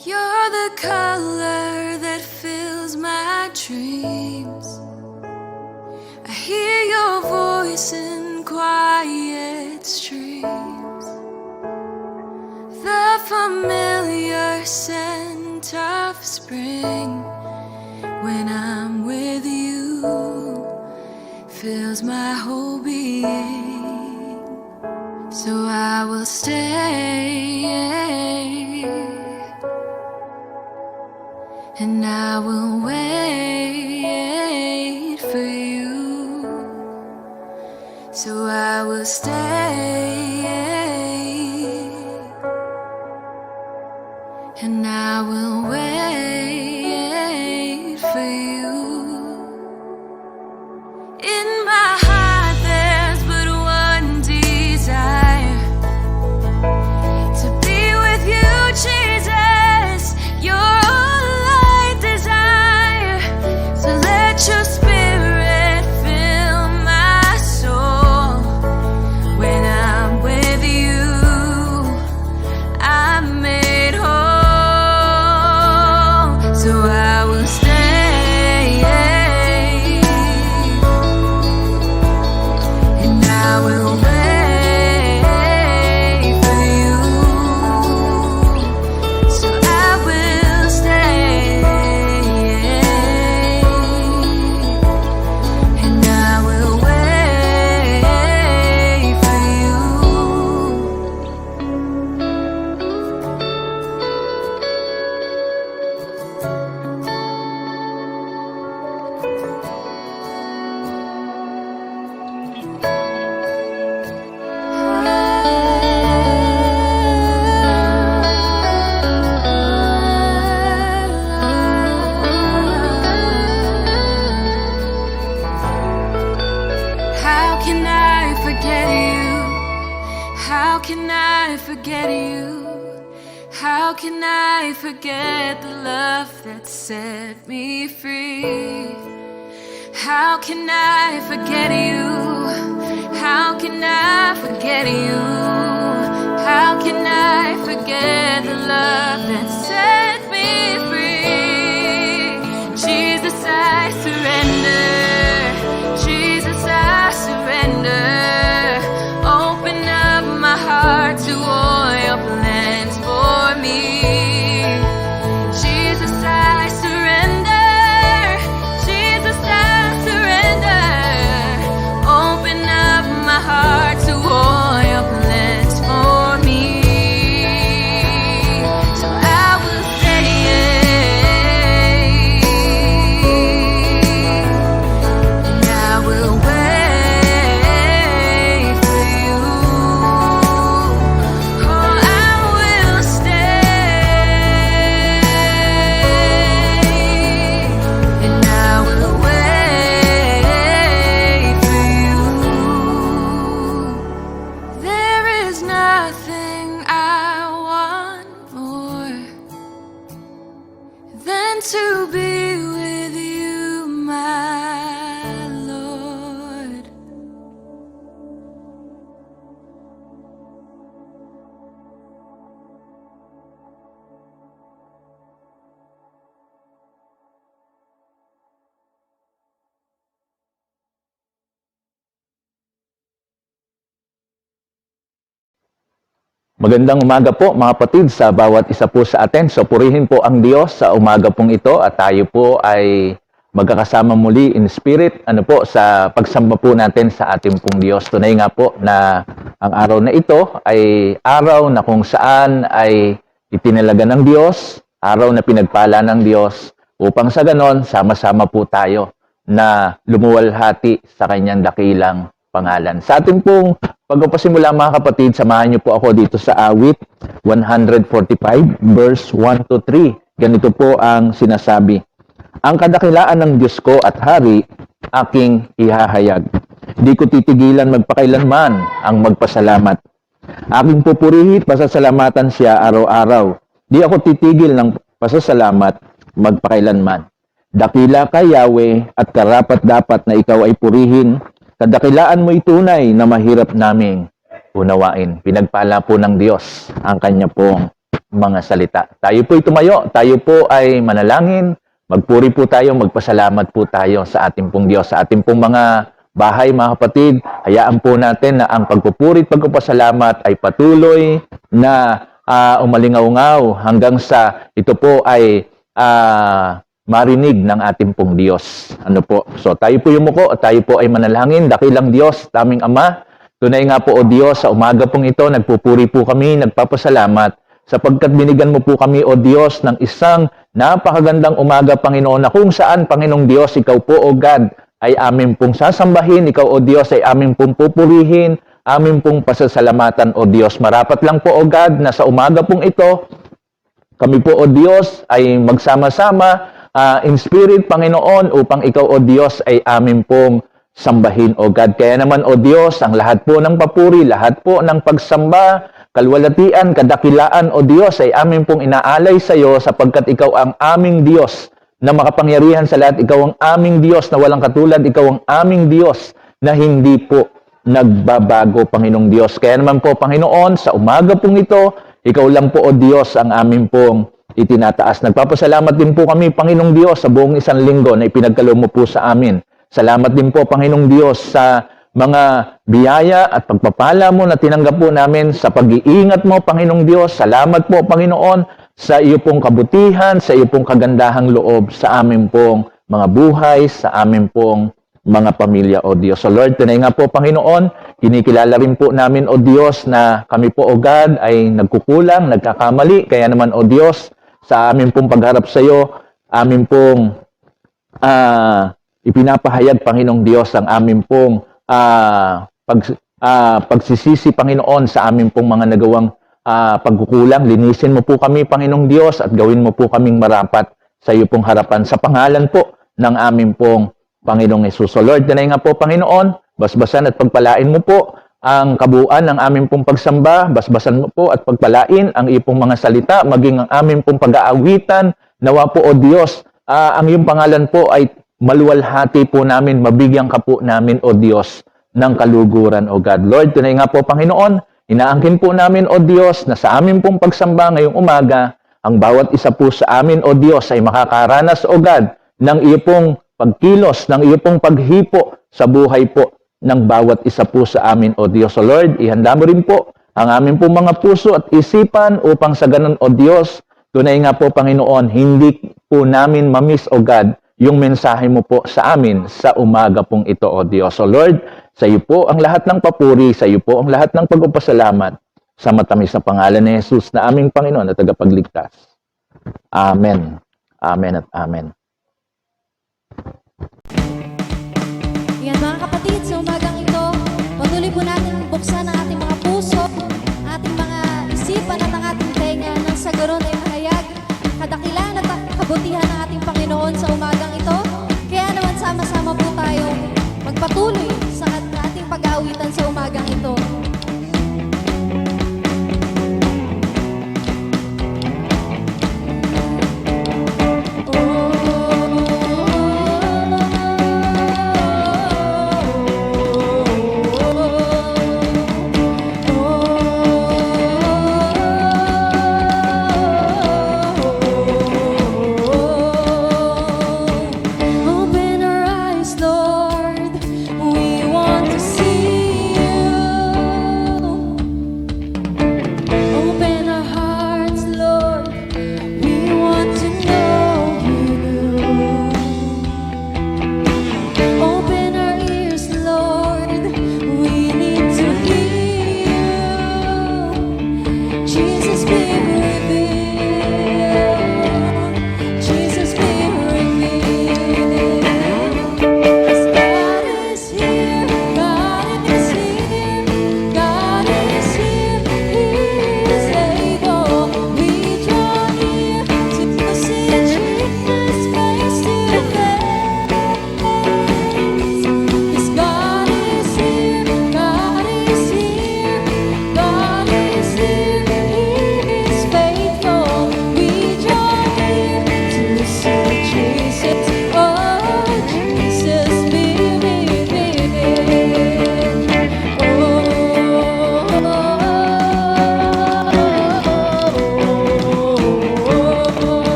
You're the color that fills my dreams. I hear your voice in quiet streams. The familiar scent of spring when I'm with you fills my whole being. So I will stay and I will wait for you. So I will stay and I will wait for you. In my heart there's but one desire, to be with you, Jesus. You're all I desire. So let your spirit fill my soul. When I'm with you, I'm made whole. So I will stay and I will wait for you. So I will stay and I will wait for you. How can I forget you? How can I forget you? How can I forget the love that set me free? How can I forget you? How can I forget you? How can I forget the love that set me free? Jesus, I surrender. Jesus, I surrender. Open up my heart to all your plans for me. Jesus, I surrender. Jesus, I surrender. Open up my heart to all your plans for me. So I will stay and I will wait for you. Oh, I will stay and I will wait for you. There is nothing I want more than to be with you, my Lord. Magandang umaga po mga kapatid sa bawat isa po sa atin. So purihin po ang Diyos sa umaga pong ito at tayo po ay magkakasama muli in spirit sa pagsamba po natin sa ating pong Diyos. Tunay nga po na ang araw na ito ay araw na kung saan ay itinalaga ng Diyos, araw na pinagpala ng Diyos upang sa ganon sama-sama po tayo na lumuwalhati sa kanyang dakilang pangalan. Sa ating pong pagpapasimula mga kapatid, samahan niyo po ako dito sa awit 145 verse 1 to 3. Ganito po ang sinasabi. Ang kadakilaan ng Diyos ko at hari, aking ihahayag. Di ko titigilan magpakailanman ang magpasalamat. Aking pupurihin, pasasalamatan siya araw-araw. Di ako titigil ng pasasalamat magpakailanman. Dakila ka, Yahweh, at karapat-dapat na ikaw ay purihin. Kadakilaan mo'y tunay na mahirap naming unawain. Pinagpala po ng Diyos ang kanya pong mga salita. Tayo po'y tumayo, tayo po ay manalangin, magpuri po tayo, magpasalamat po tayo sa ating pong Diyos, sa ating pong mga bahay, mga kapatid. Hayaan po natin na ang pagpupuri at pagpapasalamat ay patuloy na umalingaw-ngaw hanggang sa ito po ay marinig ng ating pong Diyos. Ano po? So tayo po yumuko at tayo po ay manalangin. Dakilang Diyos, daming Ama, tunay nga po o Diyos, sa umaga pong ito, nagpupuri po kami, nagpapasalamat sapagkat binigyan mo po kami o Diyos ng isang napakagandang umaga, Panginoon, na kung saan, Panginoong Diyos, ikaw po o God ay amin pong sasambahin, ikaw o Diyos ay amin pong pupurihin, amin pong pasasalamatan o Diyos. Marapat lang po o God na sa umaga pong ito, kami po o Diyos ay magsama-sama in spirit, Panginoon, upang ikaw o Diyos ay amin pong sambahin o God. Kaya naman o Diyos, ang lahat po ng papuri, lahat po ng pagsamba, kalwalatian, kadakilaan o Diyos ay amin pong inaalay sa iyo sapagkat ikaw ang aming Diyos na makapangyarihan sa lahat. Ikaw ang aming Diyos na walang katulad. Ikaw ang aming Diyos na hindi po nagbabago, Panginoong Diyos. Kaya naman po, Panginoon, sa umaga pong ito, ikaw lang po o Diyos ang amin pong itinataas. Nagpapasalamat din po kami, Panginoong Diyos, sa buong isang linggo na ipinagkaloob mo po sa amin. Salamat din po, Panginoong Diyos, sa mga biyaya at pagpapala mo na tinanggap po namin sa pag-iingat mo, Panginoong Diyos. Salamat po, Panginoon, sa iyo pong kabutihan, sa iyo pong kagandahang loob sa amin pong mga buhay, sa amin pong mga pamilya, o Diyos. So Lord, tunay nga po, Panginoon, kinikilala rin po namin, o Diyos, na kami po, o God, ay nagkukulang, nagkakamali. Kaya naman, o Diyos, sa amin pong pagharap sa iyo, amin pong ipinapahayag, Panginoong Diyos, ang amin pong pagsisisi, Panginoon, sa amin pong mga nagawang pagkukulang. Linisin mo po kami, Panginoong Diyos, at gawin mo po kaming marapat sa iyo pong harapan. Sa pangalan po ng amin pong Panginoong Hesus. So Lord, tunay nga po, Panginoon, basbasan at pagpalain mo po ang kabuuan ng amin pong pagsamba, basbasan mo po at pagpalain ang iyong mga salita, maging ang amin pong pag-aawitan. Nawa po, o Diyos, ang iyong pangalan po ay maluwalhati po namin, mabigyan ka po namin, o Diyos, ng kaluguran, o God. Lord, tunay nga po, Panginoon, inaangkin po namin, o Diyos, na sa amin pong pagsamba ngayong umaga, ang bawat isa po sa amin, o Diyos, ay makakaranas, o God, ng iyo pong pagkilos, ng iyo pong paghipo sa buhay po ng bawat isa po sa amin, o Diyos. O Lord, ihanda mo rin po ang amin pong mga puso at isipan upang sa ganun, o Diyos, tunay nga po, Panginoon, hindi po namin mamiss, o God, yung mensahe mo po sa amin sa umaga pong ito, o Diyos. So Lord, sa iyo po ang lahat ng papuri, sa iyo po ang lahat ng pagpapasalamat sa matamis na pangalan ni Jesus na aming Panginoon at tagapagligtas. Amen. Amen at amen. Yan mga kapatid, sa umagang ito, patuloy po natin buksan ang ating mga puso, ating mga isipan at ang ating tenga nang sa ganon ay mahayag kadakilan at kabutihan ng ating Panginoon sa umagang ito. Kaya naman sama-sama po tayo magpatuloy sa ating pag-aawitan sa umagang ito. Oh,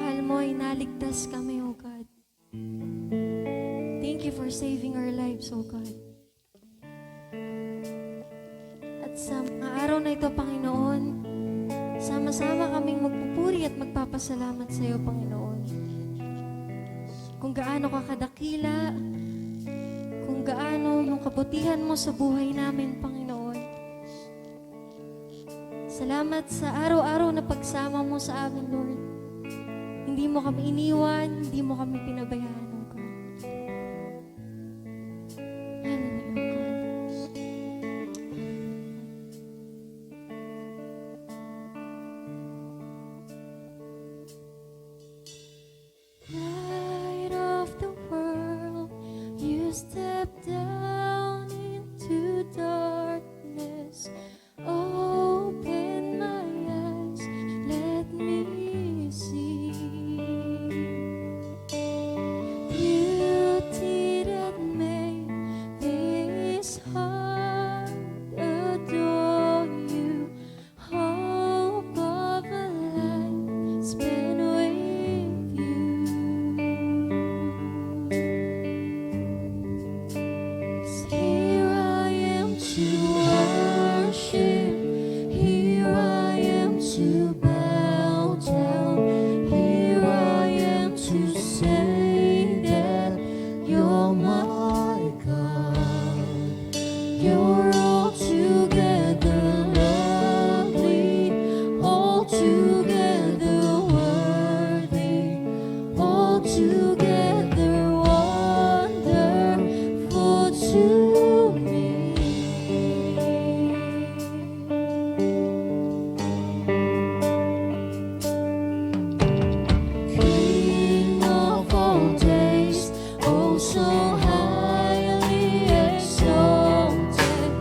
pagmamahal mo ay naligtas kami, O God. Thank you for saving our lives, O God. At sa mga araw na ito, Panginoon, sama-sama kaming magpupuri at magpapasalamat sa iyo, Panginoon. Kung gaano ka kadakila, kung gaano yung kabutihan mo sa buhay namin, Panginoon. Salamat sa araw-araw na pagsama mo sa amin, Lord. Hindi mo kami iniwan, hindi mo kami pinabayaan, O God. Hallelujah, O God. Light of the world, you step down into darkness. Open my eyes, let me see beauty that made this heart adore you. Hope of a life spent with you. 'Cause here I am to worship, here I am to bow down, here I am to say that you're my God. You're altogether lovely, altogether worthy, altogether wonderful to me. King of all days, oh so highly exalted,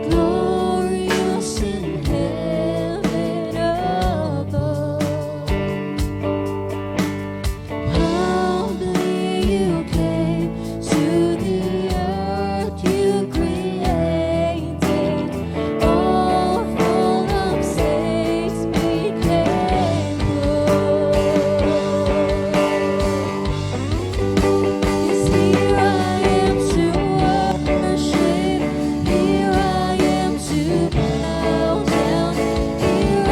glorious in heaven above. Humbly you came to the earth you created, all full of saints became Lord. Yes, here I am to worship, here I am to bow down, here I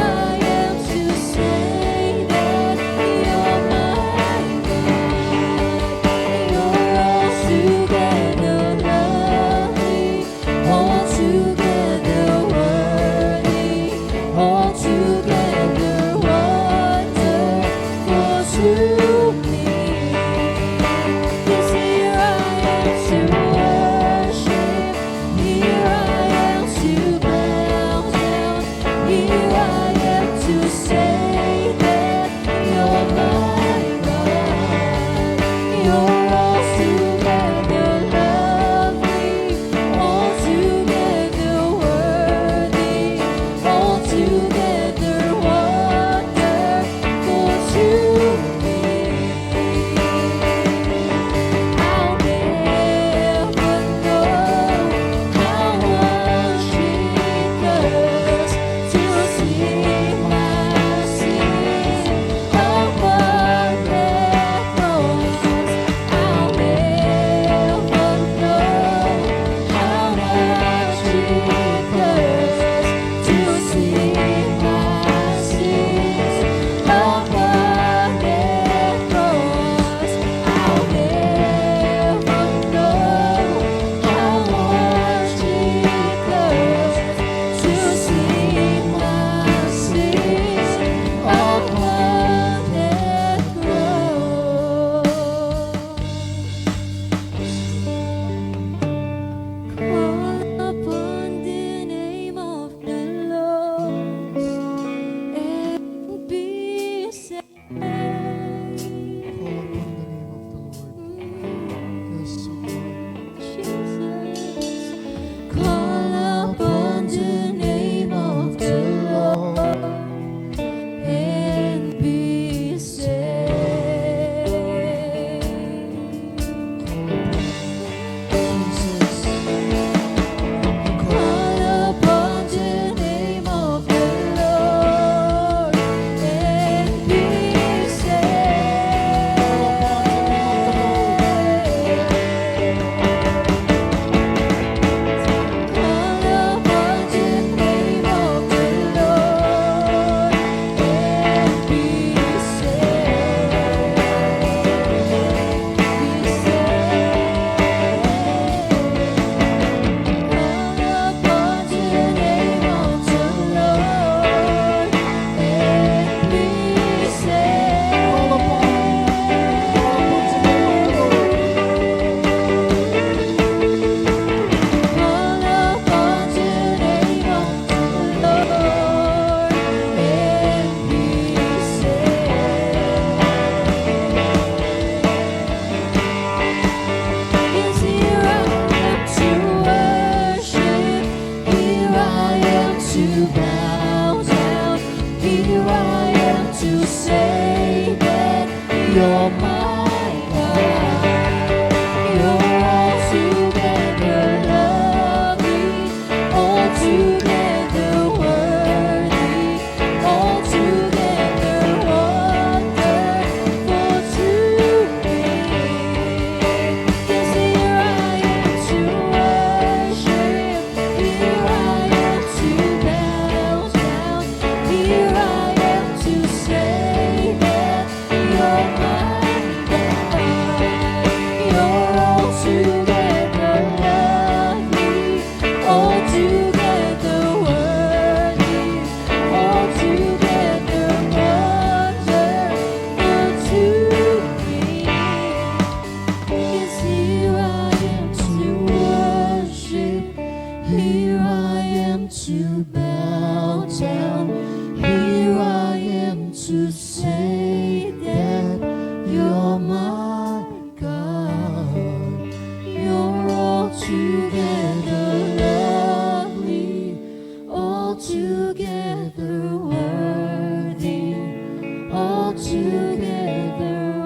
am to say that you're my God. You're altogether lovely, altogether worthy, altogether wonderful to me. Yes, here I am to worship, here I am to bow down, here I am to say that you're my God. You're altogether lovely, altogether worthy, altogether wonderful to me. You're my God. You're altogether lovely, altogether worthy, altogether wonderful to me. Yes, here I am to worship, here I am to bow down, here I am to say that you're my God. You're altogether lovely, altogether worthy, altogether wonderful to me. Yes, here I am to worship, here I am to bow down, here I am to say that you're my God. You're altogether lovely, altogether worthy, altogether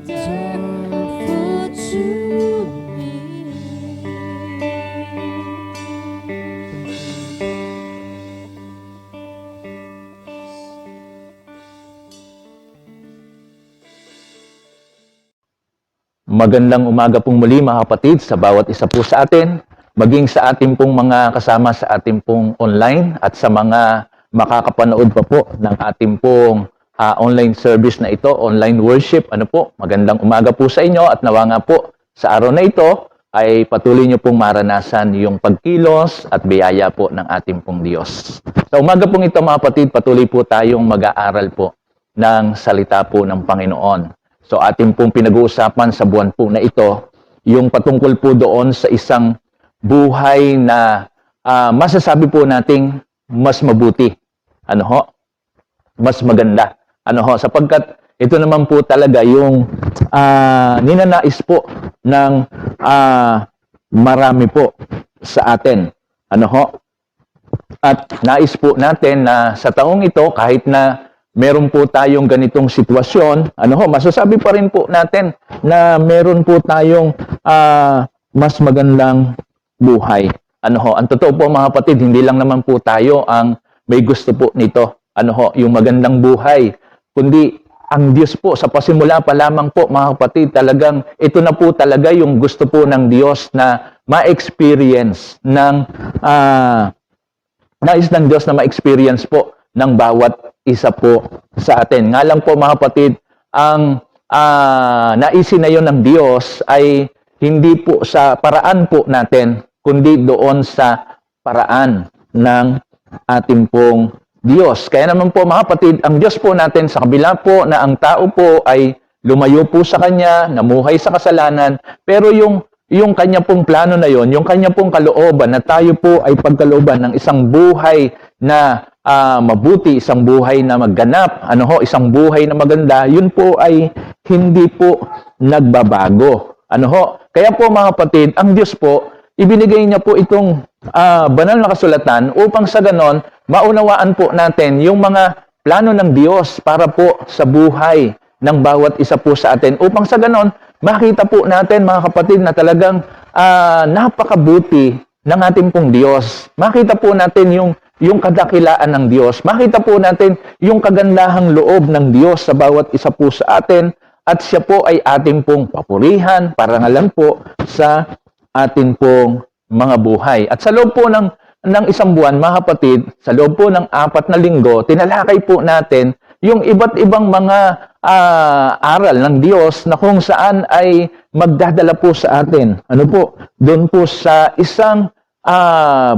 wonderful to me. Magandang umaga pong muli mga kapatid sa bawat isa po sa atin, maging sa ating pong mga kasama sa ating pong online at sa mga makakapanood pa po ng ating pong online service na ito, online worship. Ano po, magandang umaga po sa inyo at nawa nga po sa araw na ito ay patuloy nyo pong maranasan yung pagkilos at biyaya po ng ating pong Diyos. Sa umaga pong ito mga kapatid, patuloy po tayong mag-aaral po ng salita po ng Panginoon. So ating pong pinag-uusapan sa buwan po na ito, yung patungkol po doon sa isang buhay na masasabi po nating mas mabuti. Ano ho? Mas maganda. Ano ho? Sapagkat ito naman po talaga yung ninanais po ng marami po sa atin. Ano ho? At nais po natin na sa taong ito, kahit na meron po tayong ganitong sitwasyon, ano ho, masasabi pa rin po natin na meron po tayong mas magandang buhay. Ano ho, ang totoo po mga kapatid, hindi lang naman po tayo ang may gusto po nito. Ano ho, yung magandang buhay, kundi ang Diyos po, sa pasimula pa lamang po mga kapatid, talagang ito na po talaga yung gusto po ng Diyos na ma-experience ng nais ng Diyos na ma-experience po ng bawat isa po sa atin. Nga lang po mga kapatid, ang naisin na yon ng Diyos ay hindi po sa paraan po natin, kundi doon sa paraan ng ating pong Diyos. Kaya naman po mga kapatid, ang Diyos po natin sa kabila po na ang tao po ay lumayo po sa Kanya, namuhay sa kasalanan, pero yung kanya pong plano na yon, yung kanya pong kalooban na tayo po ay pagkalooban ng isang buhay na mabuti, isang buhay na magganap, ano ho, isang buhay na maganda, yun po ay hindi po nagbabago. Ano ho? Kaya po mga kapatid, ang Diyos po, ibinigay niya po itong banal na kasulatan upang sa ganon, maunawaan po natin yung mga plano ng Diyos para po sa buhay ng bawat isa po sa atin. Upang sa ganon, makita po natin mga kapatid na talagang napakabuti ng ating pong Diyos. Makita po natin yung kadakilaan ng Diyos. Makita po natin yung kagandahang loob ng Diyos sa bawat isa po sa atin at siya po ay ating pong papurihan, parangalan po sa ating pong mga buhay. At sa loob po ng isang buwan, mga kapatid, sa loob po ng 4 na linggo, tinalakay po natin yung iba't ibang mga aral ng Diyos na kung saan ay magdadala po sa atin. Ano po? Doon po sa isang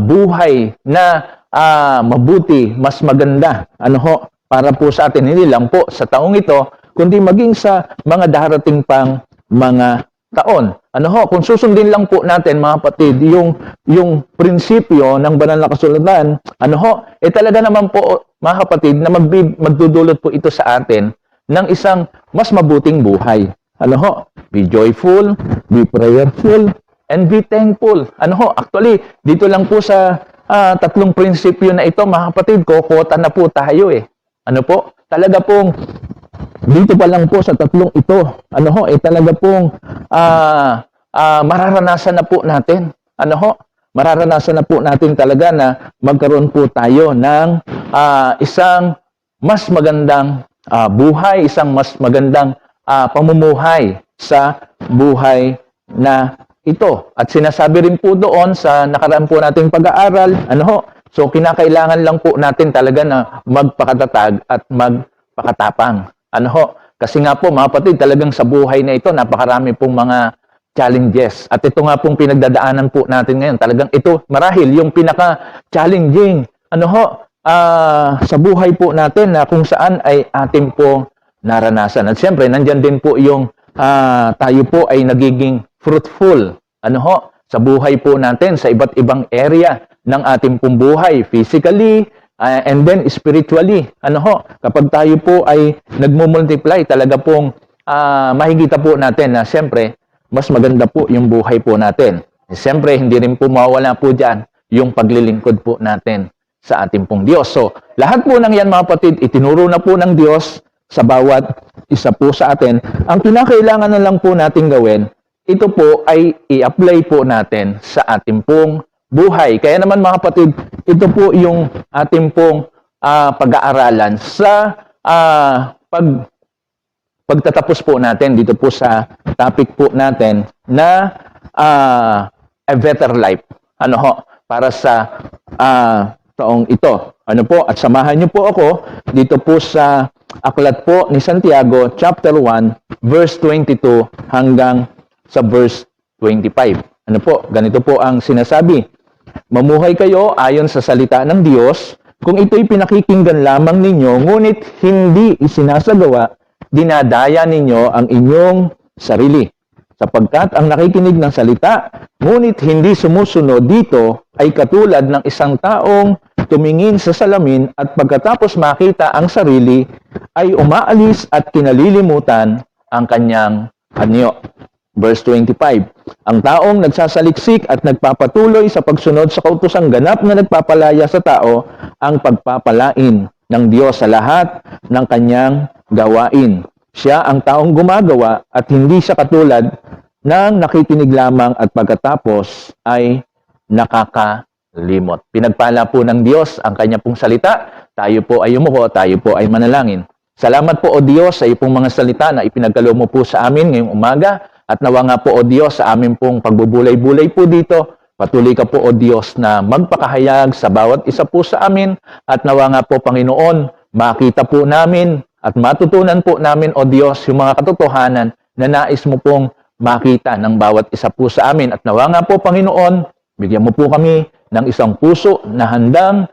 buhay na mabuti, mas maganda. Ano ho? Para po sa atin, hindi lang po sa taong ito, kundi maging sa mga darating pang mga taon. Ano ho? Kung susundin lang po natin, mga kapatid, yung prinsipyo ng banal na kasulatan, ano ho? Talaga naman po, mga kapatid, na magdudulot po ito sa atin ng isang mas mabuting buhay. Ano ho? Be joyful, be prayerful, and be thankful. Ano ho? Actually, dito lang po sa tatlong prinsipyo na ito, mga kapatid, kokota na po tayo eh. Ano po? Talaga pong dito pa lang po sa tatlong ito, ano ho, talaga pong mararanasan na po natin. Ano ho, mararanasan na po natin talaga na magkaroon po tayo ng isang mas magandang buhay, isang mas magandang pamumuhay sa buhay na ito. At sinasabi rin po doon sa nakaraan po nating pag-aaral, ano ho, so kinakailangan lang po natin talaga na magpakatatag at magpakatapang. Ano ho, kasi nga po mga kapatid, talagang sa buhay na ito, napakarami pong mga challenges. At ito nga pong pinagdadaanan po natin ngayon. Talagang ito, marahil, yung pinaka-challenging, ano ho, sa buhay po natin na kung saan ay ating po naranasan. At siyempre, nandyan din po yung tayo po ay nagiging fruitful, ano ho, sa buhay po natin, sa iba't ibang area ng ating pong buhay, physically, and then spiritually. Ano ho, kapag tayo po ay nagmumultiply, talaga pong makikita po natin na siyempre, mas maganda po yung buhay po natin. Siyempre, hindi rin po mawala po dyan yung paglilingkod po natin sa ating pong Diyos. So, lahat po ng yan mga kapatid, itinuro na po ng Diyos sa bawat isa po sa atin. Ang kinakailangan na lang po natin gawin, ito po ay i-apply po natin sa ating pong buhay. Kaya naman mga kapatid, ito po yung ating pong pag-aaralan sa pagtatapos po natin dito po sa topic po natin na a better life. Ano ho, para sa taong ito. Ano po, at samahan niyo po ako dito po sa aklat po ni Santiago, chapter 1, verse 22 hanggang sa verse 25. Ano po, ganito po ang sinasabi. Mamuhay kayo ayon sa salita ng Diyos, kung ito'y pinakikinggan lamang ninyo, ngunit hindi isinasagawa, dinadaya ninyo ang inyong sarili. Sapagkat ang nakikinig ng salita, ngunit hindi sumusunod dito, ay katulad ng isang taong tumingin sa salamin at pagkatapos makita ang sarili, ay umaalis at kinalilimutan ang kanyang anyo. Verse 25, ang taong nagsasaliksik at nagpapatuloy sa pagsunod sa kautosang ganap na nagpapalaya sa tao, ang pagpapalain ng Diyos sa lahat ng kanyang gawain. Siya ang taong gumagawa at hindi siya katulad ng nakikinig lamang at pagkatapos ay nakakalimot. Pinagpala po ng Diyos ang kanya pong salita. Tayo po ay umuho, tayo po ay manalangin. Salamat po o Diyos sa iyong mga salita na ipinagkaloob mo po sa amin ngayong umaga. At nawa nga po o Diyos sa amin pong pagbubulay-bulay po dito. Patuloy ka po o Diyos na magpakahayag sa bawat isa po sa amin. At nawa nga po Panginoon, makita po namin at matutunan po namin o Diyos yung mga katotohanan na nais mo pong makita ng bawat isa po sa amin. At nawa nga po Panginoon, bigyan mo po kami ng isang puso na handang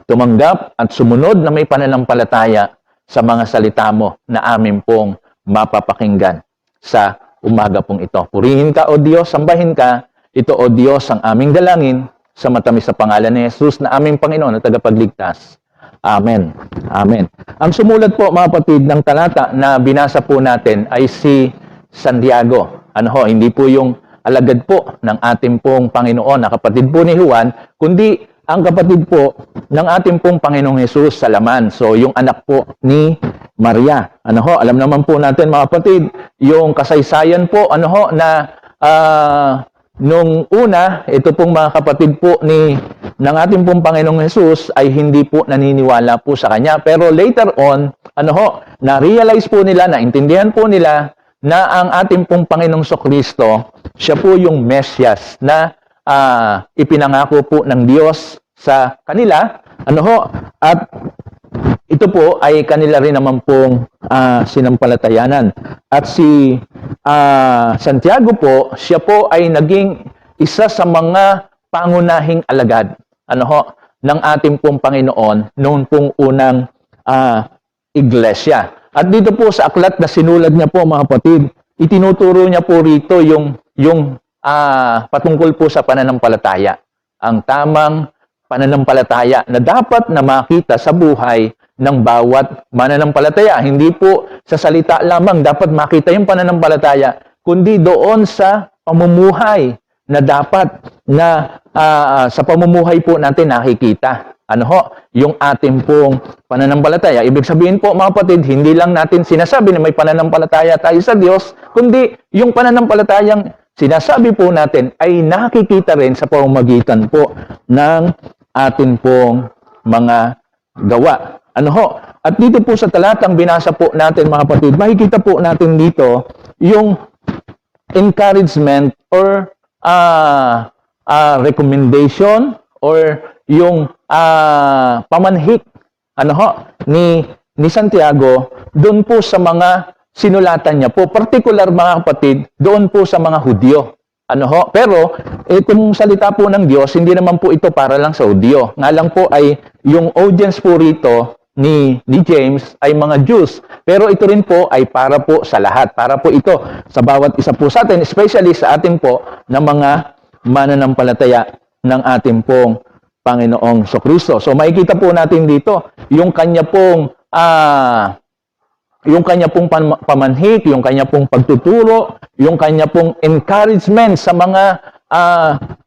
tumanggap at sumunod na may pananampalataya sa mga salita mo na amin pong mapapakinggan sa umaga pong ito. Purihin ka, O Diyos, sambahin ka. Ito, O Diyos, ang aming dalangin sa matamis sa pangalan ni Jesus na aming Panginoon at tagapagligtas. Amen. Amen. Ang sumulat po, mga kapatid, ng talata na binasa po natin ay si Santiago. Ano ho, hindi po yung alagad po ng ating pong Panginoon na kapatid po ni Juan, kundi ang kapatid po ng ating pong Panginoong Jesus sa laman. So, yung anak po ni Maria. Ano ho, alam naman po natin mga kapatid, yung kasaysayan po, ano ho, na nung una, ito pong mga kapatid po ng ating pong Panginoong Jesus ay hindi po naniniwala po sa kanya. Pero later on, ano ho, na-realize po nila, naintindihan po nila na ang ating pong Panginoong Kristo, siya po yung Mesyas na ipinangako po ng Diyos sa kanila. Ano ho, at ito po ay kanila rin naman pong sinampalatayanan. At si Santiago po, siya po ay naging isa sa mga pangunahing alagad, ano ho, ng ating pong Panginoon noon pong unang iglesia. At dito po sa aklat na sinulat niya po mga kapatid, itinuturo niya po rito yung patungkol po sa pananampalataya. Ang tamang pananampalataya na dapat na makita sa buhay ng bawat mananampalataya. Hindi po sa salita lamang dapat makita yung pananampalataya, kundi doon sa pamumuhay na dapat na sa pamumuhay po natin nakikita. Ano ho? Yung ating pong pananampalataya. Ibig sabihin po mga kapatid, hindi lang natin sinasabi na may pananampalataya tayo sa Diyos, kundi yung pananampalatayang sinasabi po natin ay nakikita rin sa pamamagitan po ng ating pong mga gawa. Ano ho? At dito po sa talatang binasa po natin mga kapatid, makikita po natin dito yung encouragement or recommendation or yung pamanhik ano ho, ni Santiago doon po sa mga sinulatan niya po, particular mga kapatid, doon po sa mga Hudyo. Ano ho? Pero itong salita po ng Diyos, hindi naman po ito para lang sa Hudyo. Nga lang po ay yung audience po rito ni James ay mga Jews. Pero ito rin po ay para po sa lahat. Para po ito sa bawat isa po sa atin, especially sa atin po na mga mananampalataya ng ating pong Panginoong Kristo. So makikita po natin dito yung kanya pong pamanhik, yung kanya pong pagtuturo, yung kanya pong encouragement sa mga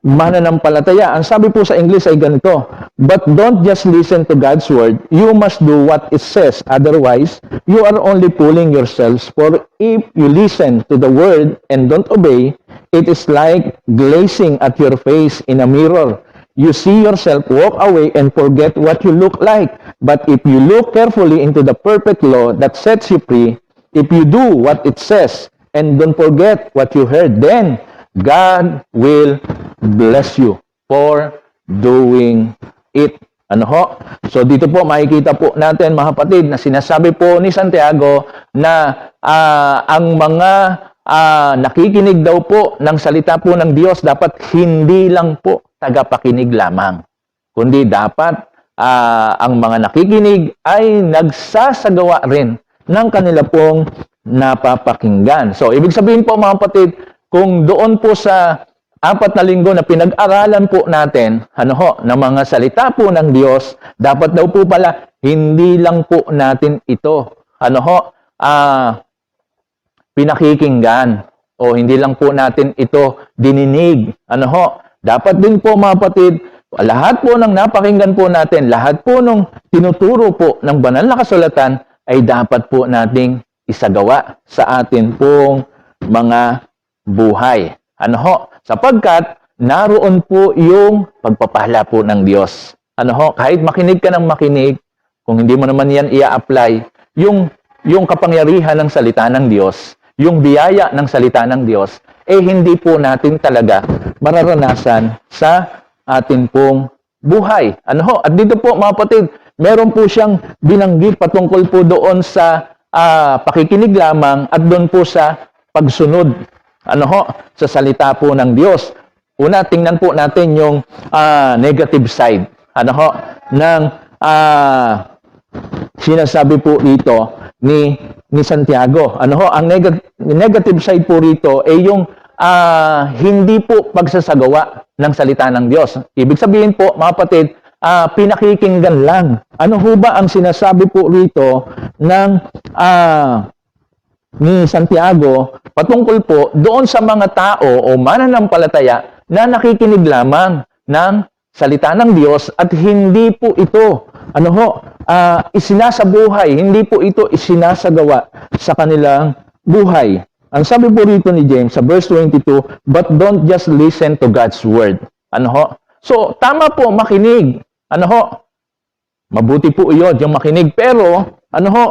mananampalataya. Ang sabi po sa English ay ganito, "But don't just listen to God's word, you must do what it says. Otherwise, you are only fooling yourselves. For if you listen to the word and don't obey, it is like glazing at your face in a mirror. You see yourself walk away and forget what you look like. But if you look carefully into the perfect law that sets you free, if you do what it says and don't forget what you heard, then God will bless you for doing it." Ano ho? So dito po makikita po natin mga kapatid na sinasabi po ni Santiago na ang mga nakikinig daw po ng salita po ng Diyos dapat hindi lang po tagapakinig lamang, kundi dapat ang mga nakikinig ay nagsasagawa rin ng kanila pong napapakinggan. So ibig sabihin po mga kapatid, kung doon po sa 4 na linggo na pinag-aralan po natin, ano ho, ng mga salita po ng Diyos, dapat daw po pala, hindi lang po natin ito, ano ho, pinakikinggan, o hindi lang po natin ito dininig, ano ho, dapat din po mga kapatid, lahat po ng napakinggan po natin, lahat po ng tinuturo po ng banal na kasulatan, ay dapat po nating isagawa sa atin pong mga buhay. Ano ho? Sapagkat naroon po yung pagpapala po ng Diyos. Ano ho? Kahit makinig ka ng makinig, kung hindi mo naman yan i-apply, yung kapangyarihan ng salita ng Diyos, yung biyaya ng salita ng Diyos, hindi po natin talaga mararanasan sa atin pong buhay. Ano ho? At dito po mga kapatid, meron po siyang binanggit patungkol po doon sa pakikinig lamang at doon po sa pagsunod. Ano ho? Sa salita po ng Diyos. Una, tingnan po natin yung negative side. Ano ho? Ng sinasabi po dito ni Santiago. Ano ho? Ang negative side po rito ay yung hindi po pagsasagawa ng salita ng Diyos. Ibig sabihin po, mga kapatid, pinakikinggan lang. Ano ho ba ang sinasabi po rito ng ni Santiago patungkol po doon sa mga tao o mananampalataya na nakikinig lamang ng salita ng Diyos at hindi po ito isinasabuhay, hindi po ito isinasagawa sa kanilang buhay. Ang sabi po rito ni James sa verse 22, "But don't just listen to God's word." Ano ho? So, tama po makinig. Ano ho? Mabuti po iyon, yung makinig. Pero, ano ho?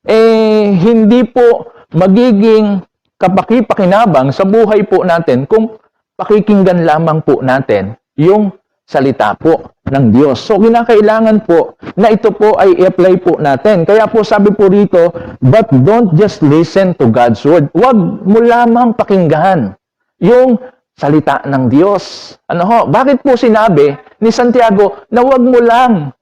Hindi po magiging kapaki-pakinabang sa buhay po natin kung pakikinggan lamang po natin yung salita po ng Diyos. So, kinakailangan po na ito po ay i-apply po natin. Kaya po sabi po rito, "But don't just listen to God's word." Huwag mo lamang pakinggan yung salita ng Diyos. Ano ho? Bakit po sinabi ni Santiago na huwag mo lang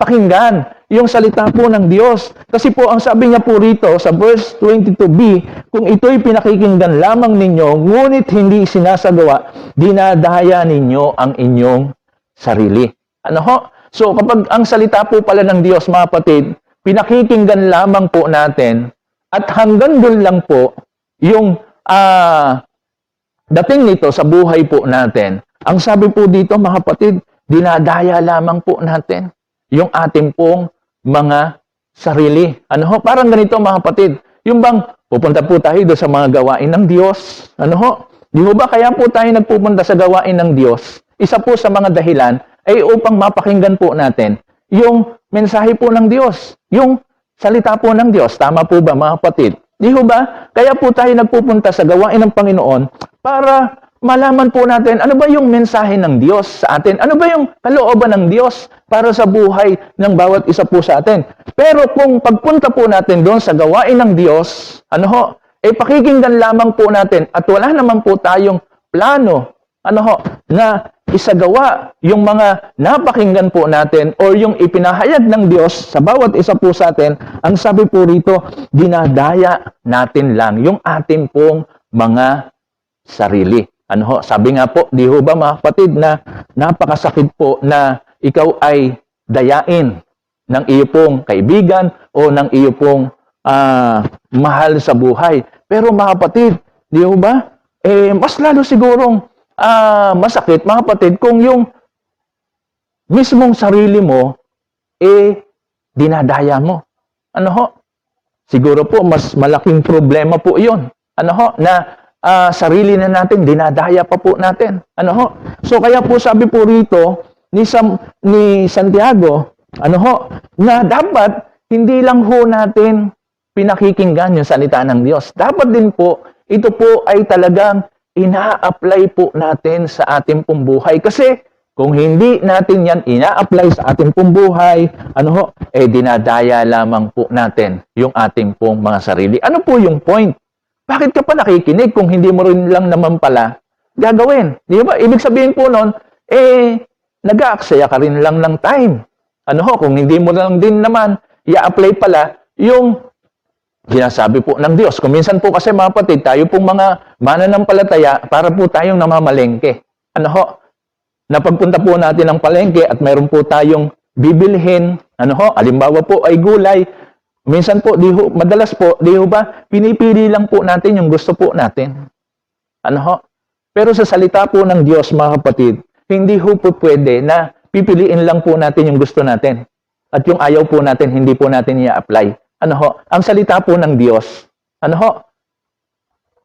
pakinggan yung salita po ng Diyos? Kasi po ang sabi niya po rito sa verse 22b, kung ito'y pinakikinggan lamang ninyo, ngunit hindi sinasagawa, dinadaya ninyo ang inyong sarili. Ano ho? So kapag ang salita po pala ng Diyos, mga kapatid, pinakikinggan lamang po natin at hanggang doon lang po yung dating nito sa buhay po natin. Ang sabi po dito, mga kapatid, dinadaya lamang po natin yung ating pong mga sarili. Ano ho? Parang ganito mga kapatid. Yung bang pupunta po tayo doon sa mga gawain ng Diyos. Ano ho? Di ho ba kaya po tayo nagpupunta sa gawain ng Diyos? Isa po sa mga dahilan ay upang mapakinggan po natin yung mensahe po ng Diyos. Yung salita po ng Diyos. Tama po ba mga kapatid? Di ho ba? Kaya po tayo nagpupunta sa gawain ng Panginoon para malaman po natin ano ba yung mensahe ng Diyos sa atin. Ano ba yung kalooban ng Diyos para sa buhay ng bawat isa po sa atin. Pero kung pagpunta po natin doon sa gawain ng Diyos, ano ho, pakikinggan lamang po natin at wala naman po tayong plano, ano ho, na isagawa yung mga napakinggan po natin o yung ipinahayag ng Diyos sa bawat isa po sa atin, ang sabi po rito, dinadaya natin lang yung ating pong mga sarili. Ano ho, sabi nga po, di ho ba mga kapatid na napakasakit po na ikaw ay dayain ng iyo pong kaibigan o ng iyo pong mahal sa buhay. Pero mga kapatid, di ho ba? Mas lalo sigurong masakit, mga kapatid, kung yung mismong sarili mo, dinadaya mo. Ano ho? Siguro po, mas malaking problema po yun. Ano ho? Na sarili na natin, dinadaya pa po natin. Ano ho? So, kaya po sabi po rito ni Santiago, ano ho? Na dapat, hindi lang ho natin pinakikinggan yung salita ng Diyos. Dapat din po, ito po ay talagang ina-apply po natin sa ating pong buhay. Kasi kung hindi natin yan ina-apply sa ating pong buhay, ano ho, dinadaya lamang po natin yung ating pong mga sarili. Ano po yung point? Bakit ka pa nakikinig kung hindi mo rin lang naman pala gagawin? Di ba? Ibig sabihin po nun, nag-aaksaya ka rin lang ng time. Ano ho, kung hindi mo lang din naman i-apply pala yung sinasabi po ng Diyos. Kung minsan po kasi mga kapatid, tayo pong mga mananampalataya, para po tayong namamalengke. Ano ho? Napagpunta po natin ng palengke at mayroon po tayong bibilhin. Ano ho? Halimbawa po ay gulay. Minsan po, madalas po, di ho ba, pinipili lang po natin yung gusto po natin. Ano ho? Pero sa salita po ng Diyos, mga kapatid, hindi ho po pwede na pipiliin lang po natin yung gusto natin. At yung ayaw po natin, hindi po natin i-apply. Ano ho? Ang salita po ng Diyos, ano ho?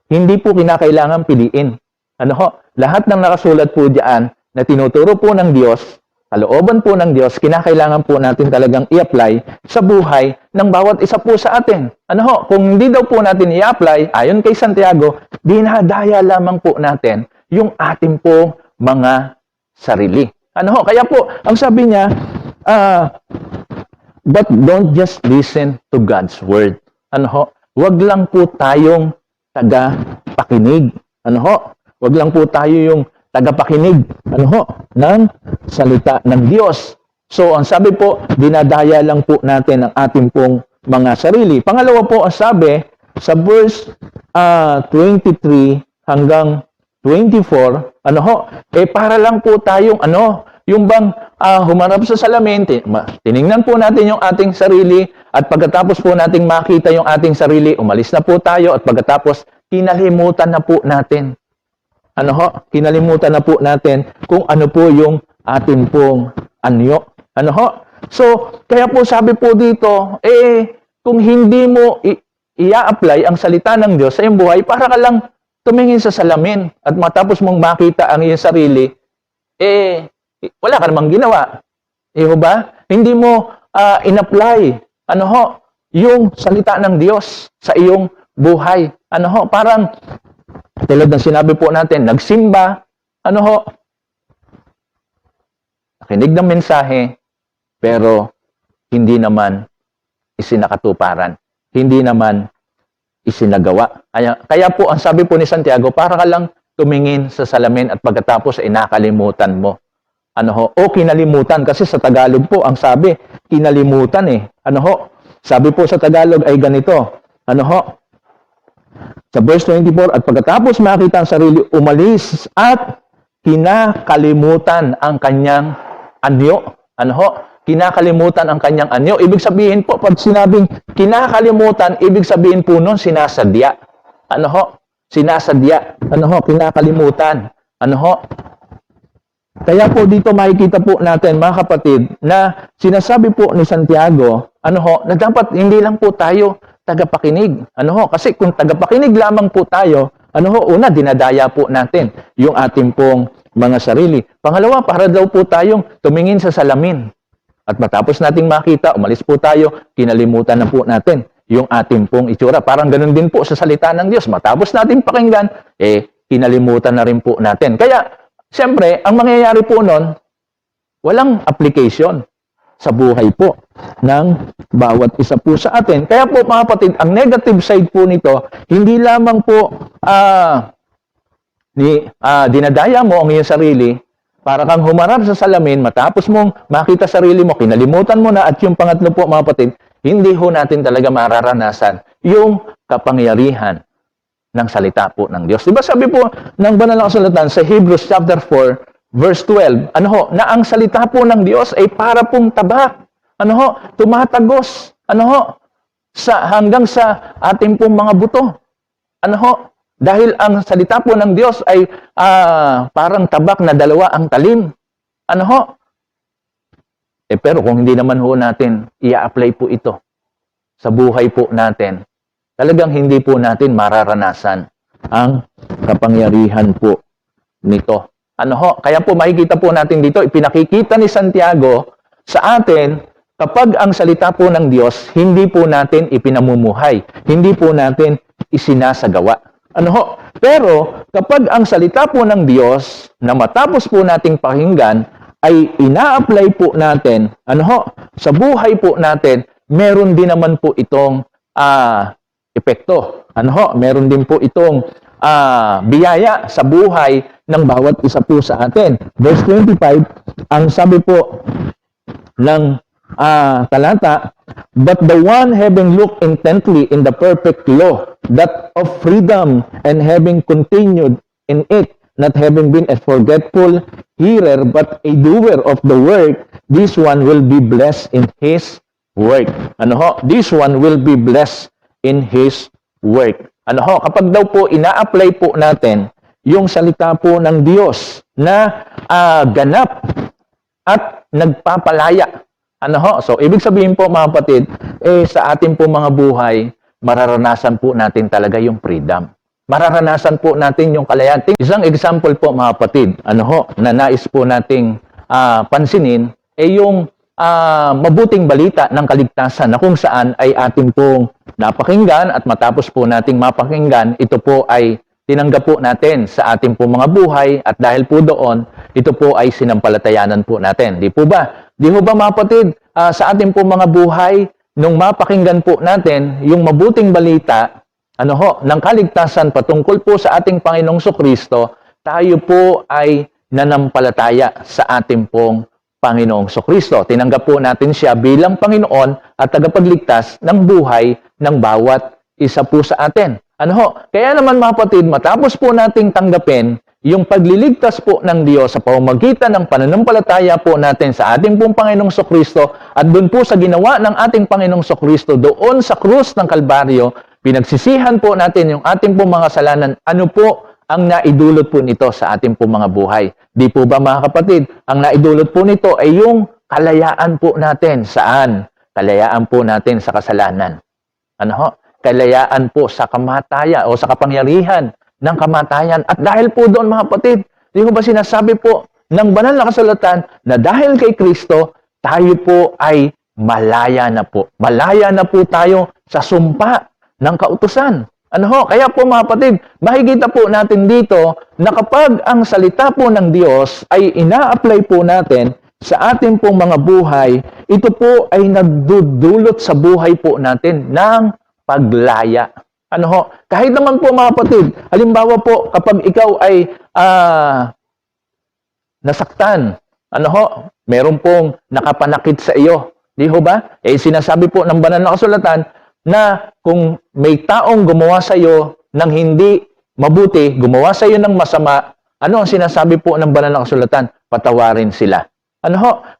Hindi po kinakailangan piliin. Ano ho? Lahat ng nakasulat po diyan na tinuturo po ng Diyos, kalooban po ng Diyos, kinakailangan po natin talagang i-apply sa buhay ng bawat isa po sa atin. Ano ho? Kung hindi daw po natin i-apply, ayon kay Santiago, dinadaya lamang po natin yung ating po mga sarili. Ano ho? Kaya po, ang sabi niya, but don't just listen to God's word. Ano ho? Wag lang po tayong taga-pakinig. Ano ho? Wag lang po tayo yung taga-pakinig. Ano ho? Ng salita ng Diyos. So, ang sabi po, dinadaya lang po natin ang ating pong mga sarili. Pangalawa po, ang sabi, sa verse 23 hanggang 24, ano ho? Para lang po tayong, yung bang humarap sa salamin, tiningnan po natin yung ating sarili at pagkatapos po nating makita yung ating sarili, umalis na po tayo at pagkatapos kinalimutan na po natin. Ano ho? Kinalimutan na po natin kung ano po yung ating pong anyo. Ano ho? So, kaya po sabi po dito, kung hindi mo i-apply ang salita ng Diyos sa iyong buhay, para ka lang tumingin sa salamin at matapos mong makita ang iyong sarili, wala ka namang ginawa. Ba? Hindi mo in-apply, yung salita ng Diyos sa iyong buhay. Parang, tulad ng sinabi po natin, nagsimba, nakinig ng mensahe, pero hindi naman isinakatuparan. Hindi naman isinagawa. Kaya po, ang sabi po ni Santiago, para ka lang tumingin sa salamin at pagkatapos ay nakalimutan mo. O kinalimutan, kasi sa Tagalog po, ang sabi, kinalimutan Sabi po sa Tagalog ay ganito, sa verse 24, at pagkatapos makita ang sarili, umalis at kinakalimutan ang kanyang anyo. Kinakalimutan ang kanyang anyo. Ibig sabihin po, pag sinabing kinakalimutan, ibig sabihin po nun, sinasadya. Sinasadya. Kinakalimutan. Kaya po dito makikita po natin mga kapatid na sinasabi po ni Santiago, na dapat hindi lang po tayo tagapakinig. Kasi kung tagapakinig lamang po tayo, una dinadaya po natin yung ating pong mga sarili. Pangalawa, para daw po tayong tumingin sa salamin. At matapos nating makita, umalis po tayo, kinalimutan na po natin yung ating pong itsura. Parang ganun din po sa salita ng Diyos. Matapos nating pakinggan, kinalimutan na rin po natin. Kaya, siyempre, ang mangyayari po nun, walang application sa buhay po ng bawat isa po sa atin. Kaya po mga kapatid, ang negative side po nito, hindi lamang po dinadaya mo ang iyong sarili, para kang humarap sa salamin, matapos mong makita sarili mo, kinalimutan mo na, at yung pangatlo po mga kapatid, hindi ho natin talaga mararanasan yung kapangyarihan ng salita po ng Diyos. Diba sabi po ng banal na kasulatan sa Hebrews chapter 4, verse 12, na ang salita po ng Diyos ay para pong tabak, tumatagos, hanggang sa ating pong mga buto. Dahil ang salita po ng Diyos ay parang tabak na dalawa ang talim. Pero kung hindi naman ho natin i-apply po ito sa buhay po natin, talagang hindi po natin mararanasan ang kapangyarihan po nito. Kaya po makikita po natin dito, ipinakikita ni Santiago sa atin, kapag ang salita po ng Diyos, hindi po natin ipinamumuhay, hindi po natin isinasagawa. Pero kapag ang salita po ng Diyos na matapos po nating pakinggan ay ina-apply po natin, sa buhay po natin, meron din naman po itong epekto. Meron din po itong biyaya sa buhay ng bawat isa po sa atin. Verse 25, ang sabi po ng talata, but the one having looked intently in the perfect law, that of freedom, and having continued in it, not having been a forgetful hearer, but a doer of the work, this one will be blessed in his work. This one will be blessed in his work. Kapag daw po ina-apply po natin yung salita po ng Diyos na ganap at nagpapalaya. So, ibig sabihin po mga kapatid, sa ating po mga buhay, mararanasan po natin talaga yung freedom. Mararanasan po natin yung kalayaan. Isang example po mga kapatid, na nais po nating pansinin, yung mabuting balita ng kaligtasan na kung saan ay ating pong napakinggan at matapos po nating mapakinggan, ito po ay tinanggap po natin sa ating po mga buhay at dahil po doon, ito po ay sinampalatayanan po natin. Di po ba? Di po ba mga kapatid, sa ating po mga buhay, nung mapakinggan po natin yung mabuting balita, ng kaligtasan patungkol po sa ating Panginoong Sokristo, tayo po ay nanampalataya sa ating pong Panginoong Sokristo. Tinanggap po natin siya bilang Panginoon at tagapagligtas ng buhay ng bawat isa po sa atin. Kaya naman mga kapatid, matapos po nating tanggapin yung pagliligtas po ng Diyos sa pamamagitan ng pananampalataya po natin sa ating pong Panginoong Sokristo at doon po sa ginawa ng ating Panginoong Sokristo doon sa krus ng Kalbaryo, pinagsisihan po natin yung ating pong mga kasalanan. Ano po ang naidulot po nito sa ating pong mga buhay? Di po ba mga kapatid, ang naidulot po nito ay yung kalayaan po natin. Saan? Kalayaan po natin sa kasalanan. Kalayaan po sa kamatayan o sa kapangyarihan ng kamatayan. At dahil po doon mga kapatid, di ko ba sinasabi po ng banal na kasulatan na dahil kay Kristo, tayo po ay malaya na po. Malaya na po tayo sa sumpa ng kautusan. Kaya po mga kapatid, makikita po natin dito na kapag ang salita po ng Diyos ay ina-apply po natin sa ating pong mga buhay, ito po ay nagdudulot sa buhay po natin ng paglaya. Kahit naman po mga kapatid, halimbawa po kapag ikaw ay nasaktan, meron pong nakapanakit sa iyo. Di ho ba? Sinasabi po ng banal na kasulatan na kung may taong gumawa sa iyo ng hindi mabuti, gumawa sa iyo ng masama, ano ang sinasabi po ng banal na kasulatan? Patawarin sila.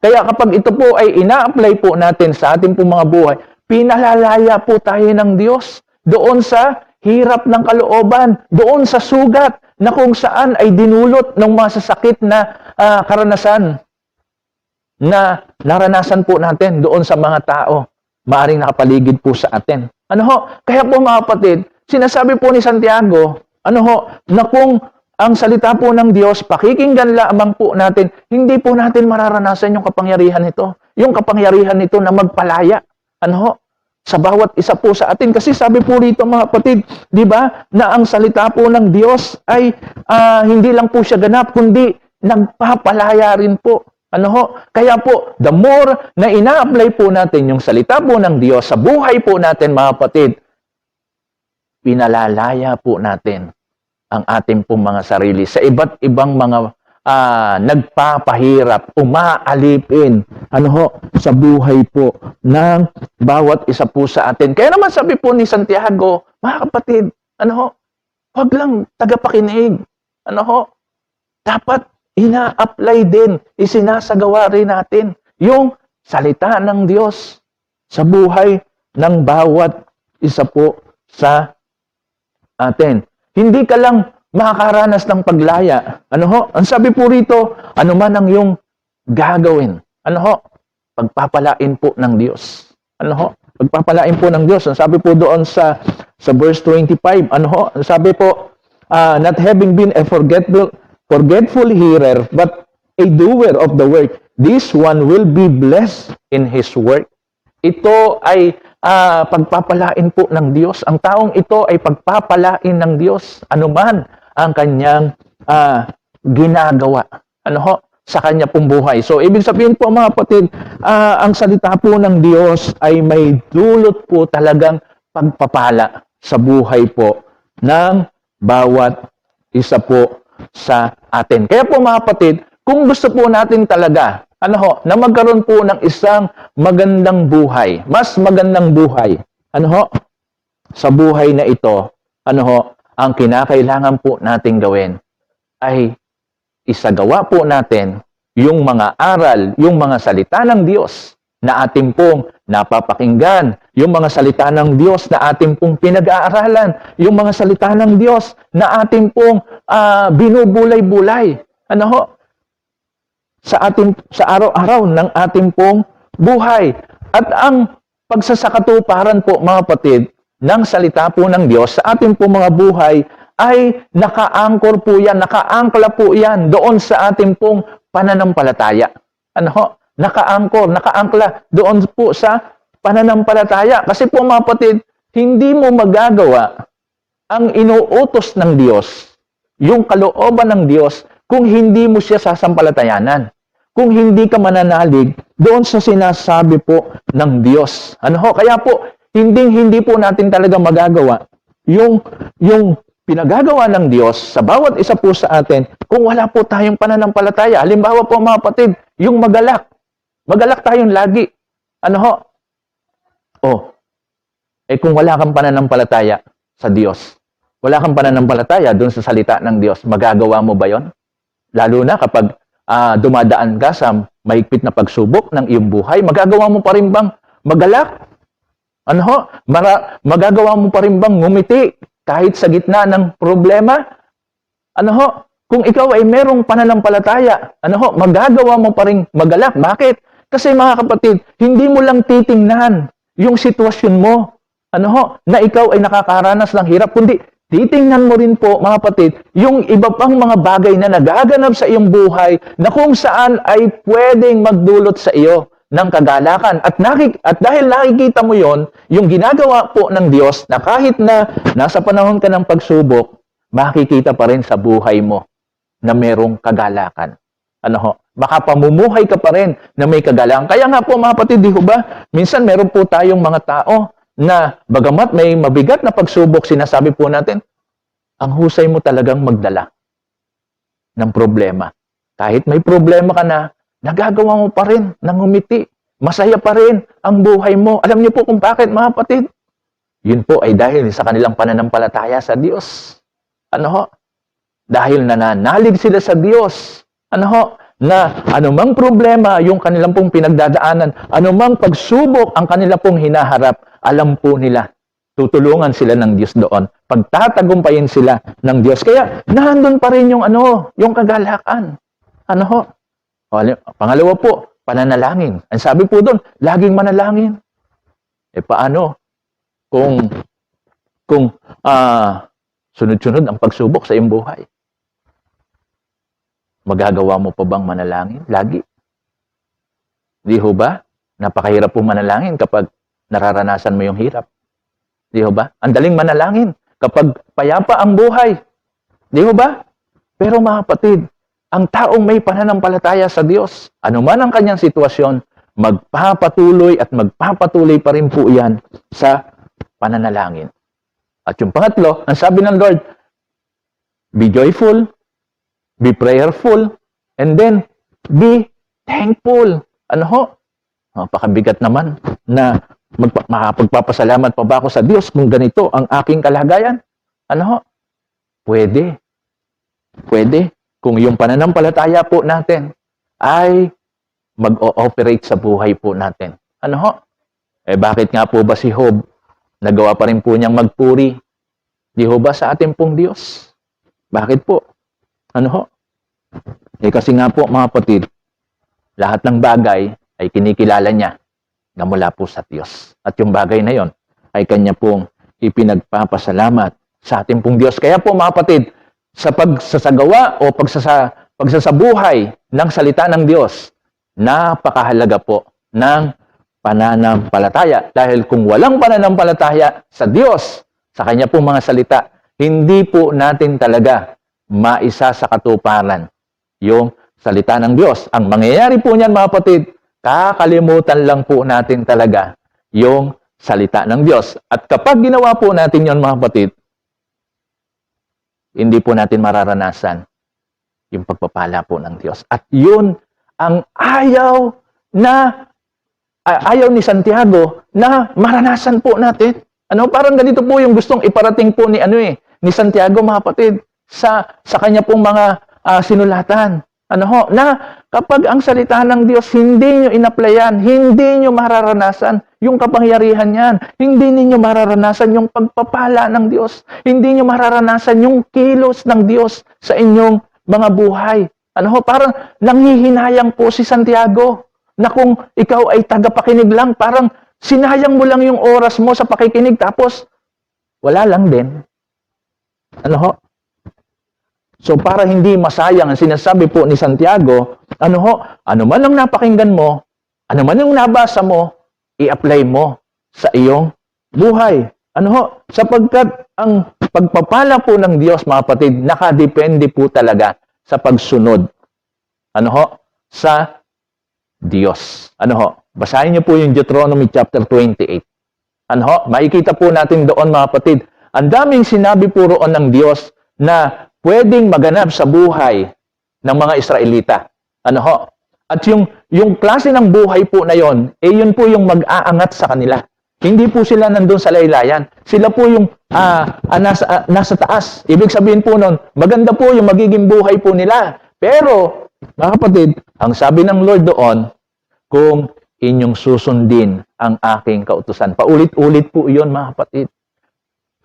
Kaya kapag ito po ay ina-apply po natin sa ating pong mga buhay, pinalalaya po tayo ng Diyos doon sa hirap ng kalooban, doon sa sugat na kung saan ay dinulot ng masasakit na karanasan na naranasan po natin doon sa mga tao maaring nakapaligid po sa atin. Ano ho? Kaya po mga kapatid, sinasabi po ni Santiago, ano ho, na kung ang salita po ng Diyos, pakikinggan lamang po natin, hindi po natin mararanasan yung kapangyarihan nito. Yung kapangyarihan nito na magpalaya. Ano ho? Sa bawat isa po sa atin. Kasi sabi po rito mga kapatid, di ba, na ang salita po ng Diyos ay hindi lang po siya ganap, kundi nagpapalaya rin po. Ano ho? Kaya po, the more na ina-apply po natin yung salita po ng Diyos sa buhay po natin mga kapatid, pinalalaya po natin ang ating pong mga sarili sa iba't ibang mga nagpapahirap, umaalipin, ano ho, sa buhay po ng bawat isa po sa atin. Kaya naman sabi po ni Santiago, mga kapatid, ano ho, huwag lang tagapakinig. Ano ho, dapat ina-apply din, isinasagawa rin natin yung salita ng Diyos sa buhay ng bawat isa po sa atin. Hindi ka lang makakaranas ng paglaya. Ano ho? Ang sabi po rito, ano man ang iyong gagawin. Ano ho? Pagpapalain po ng Diyos. Ano ho? Pagpapalain po ng Diyos. Ang sabi po doon sa verse 25, ano ho? Ang sabi po, not having been a forgetful hearer, but a doer of the work, this one will be blessed in his work. Ito ay pagpapalain po ng Diyos. Ang taong ito ay pagpapalain ng Diyos. Anuman ang kanyang ginagawa. Ano ho? Sa kanya pong buhay. So, ibig sabihin po mga kapatid, ang salita po ng Diyos ay may dulot po talagang pagpapala sa buhay po ng bawat isa po sa atin. Kaya po mga kapatid, kung gusto po natin talaga, ano ho, na magkaroon po ng isang magandang buhay, mas magandang buhay, ano ho, sa buhay na ito, ano ho, ang kinakailangan po natin gawin ay isagawa po natin yung mga aral, yung mga salita ng Diyos na ating pong napapakinggan, yung mga salita ng Diyos na ating pong pinag-aaralan, yung mga salita ng Diyos na ating pong binubulay-bulay. Ano ho? Sa araw-araw ng ating pong buhay. At ang pagsasakatuparan po mga kapatid ng salita po ng Diyos sa ating pong mga buhay ay naka-anchor po yan, naka-angkla po yan doon sa ating pong pananampalataya. Ano ho? Naka-angkla doon po sa pananampalataya. Kasi po mga kapatid, hindi mo magagawa ang inuutos ng Diyos, yung kalooban ng Diyos, kung hindi mo siya sasampalatayanan. Kung hindi ka mananalig doon sa sinasabi po ng Diyos. Ano ho? Kaya po, hindi po natin talaga magagawa yung pinagagawa ng Diyos sa bawat isa po sa atin kung wala po tayong pananampalataya. Halimbawa po mga kapatid, yung magalak. Magalak tayong lagi. Ano ho? Kung wala kang pananampalataya sa Diyos, wala kang pananampalataya doon sa salita ng Diyos, magagawa mo ba yon? Lalo na kapag dumadaan ka sa mahigpit na pagsubok ng iyong buhay, magagawa mo pa rin bang magalak? Ano ho? Magagawa mo pa rin bang ngumiti kahit sa gitna ng problema? Ano ho? Kung ikaw ay merong pananampalataya, ano ho? Magagawa mo pa rin magalak. Bakit? Kasi mga kapatid, hindi mo lang titingnan yung sitwasyon mo, ano ho? Na ikaw ay nakakaranas ng hirap, kundi titingnan mo rin po, mga kapatid, yung iba pang mga bagay na nagaganap sa iyong buhay na kung saan ay pwedeng magdulot sa iyo ng kagalakan. At dahil nakikita mo yon, yung ginagawa po ng Diyos na kahit na nasa panahon ka ng pagsubok, makikita pa rin sa buhay mo na merong kagalakan. Ano ho? Baka pamumuhay ka pa rin na may kagalakan. Kaya nga po mga kapatid, di ho ba? Minsan meron po tayong mga tao na bagamat may mabigat na pagsubok, sinasabi po natin, ang husay mo talagang magdala ng problema. Kahit may problema ka na, nagagawa mo pa rin ng umiti. Masaya pa rin ang buhay mo. Alam niyo po kung bakit, mga kapatid? Yun po ay dahil sa kanilang pananampalataya sa Diyos. Ano ho? Dahil nananalig sila sa Diyos. Ano ho? Na anumang problema yung kanilang pong pinagdadaanan, anumang pagsubok ang kanilang pong hinaharap, alam po nila, tutulungan sila ng Diyos doon. Pagtatagumpayin sila ng Diyos. Kaya, nandun pa rin yung yung kagalakan. Ano ho? Pangalawa po, pananalangin. Ang sabi po doon, laging manalangin. Paano kung sunod-sunod ang pagsubok sa iyong buhay? Magagawa mo pa bang manalangin lagi? Di ho ba? Napakahirap po manalangin kapag nararanasan mo yung hirap. Di ho ba? Ang daling manalangin kapag payapa ang buhay. Di ho ba? Pero mga kapatid, ang taong may pananampalataya sa Diyos, anuman ang kanyang sitwasyon, magpapatuloy at magpapatuloy pa rin po yan sa pananalangin. At yung pangatlo, ang sabi ng Lord, be joyful, be prayerful, and then be thankful. Ano ho? Napakabigat naman na makapagpapasalamat pa ba ako sa Diyos kung ganito ang aking kalagayan? Ano ho? Pwede. Pwede. Kung yung pananampalataya po natin ay mag-ooperate sa buhay po natin. Ano ho? Bakit nga po ba si Job nagawa pa rin po niyang magpuri? Di ho ba sa ating pong Diyos? Bakit po? Ano ho? Kasi nga po mga kapatid, lahat ng bagay ay kinikilala niya na mula po sa Diyos. At yung bagay na yon ay kanya pong ipinagpapasalamat sa ating pong Diyos. Kaya po mga kapatid, sa pagsasagawa o pagsasabuhay ng salita ng Diyos, napakahalaga po ng pananampalataya. Dahil kung walang pananampalataya sa Diyos, sa Kanya pong mga salita, hindi po natin talaga maisa sa katuparan yung salita ng Diyos. Ang mangyayari po niyan mga kapatid, kakalimutan lang po natin talaga yung salita ng Diyos. At kapag ginawa po natin yon mga kapatid, hindi po natin mararanasan yung pagpapala po ng Diyos. At yun ang ayaw ni Santiago na maranasan po natin. Parang ganito po yung gustong iparating po ni Santiago mga kapatid sa kanya pong mga sinulatan. Na kapag ang salita ng Diyos hindi nyo inaplayan, hindi nyo mararanasan yung kapangyarihan niyan. Hindi ninyo mararanasan yung pagpapala ng Diyos. Hindi nyo mararanasan yung kilos ng Diyos sa inyong mga buhay. Parang nanghihinayang po si Santiago na kung ikaw ay tagapakinig lang, parang sinayang mo lang yung oras mo sa pakikinig tapos wala lang din. So para hindi masayang ang sinasabi po ni Santiago, ano man ang napakinggan mo, ano man ang nabasa mo, i-apply mo sa iyong buhay. Sapagkat ang pagpapala po ng Diyos, mga kapatid, nakadepende po talaga sa pagsunod. Sa Diyos. Basahin niyo po yung Deuteronomy chapter 28. Makikita po natin doon, mga kapatid, ang daming sinabi po roon ng Diyos na pwedeng maganap sa buhay ng mga Israelita. At yung klase ng buhay po na yon, yun po yung mag-aangat sa kanila. Hindi po sila nandun sa laylayan. Sila po yung nasa taas. Ibig sabihin po nun, maganda po yung magiging buhay po nila. Pero, mga kapatid, ang sabi ng Lord doon, kung inyong susundin ang aking kautusan. Paulit-ulit po iyon, mga kapatid.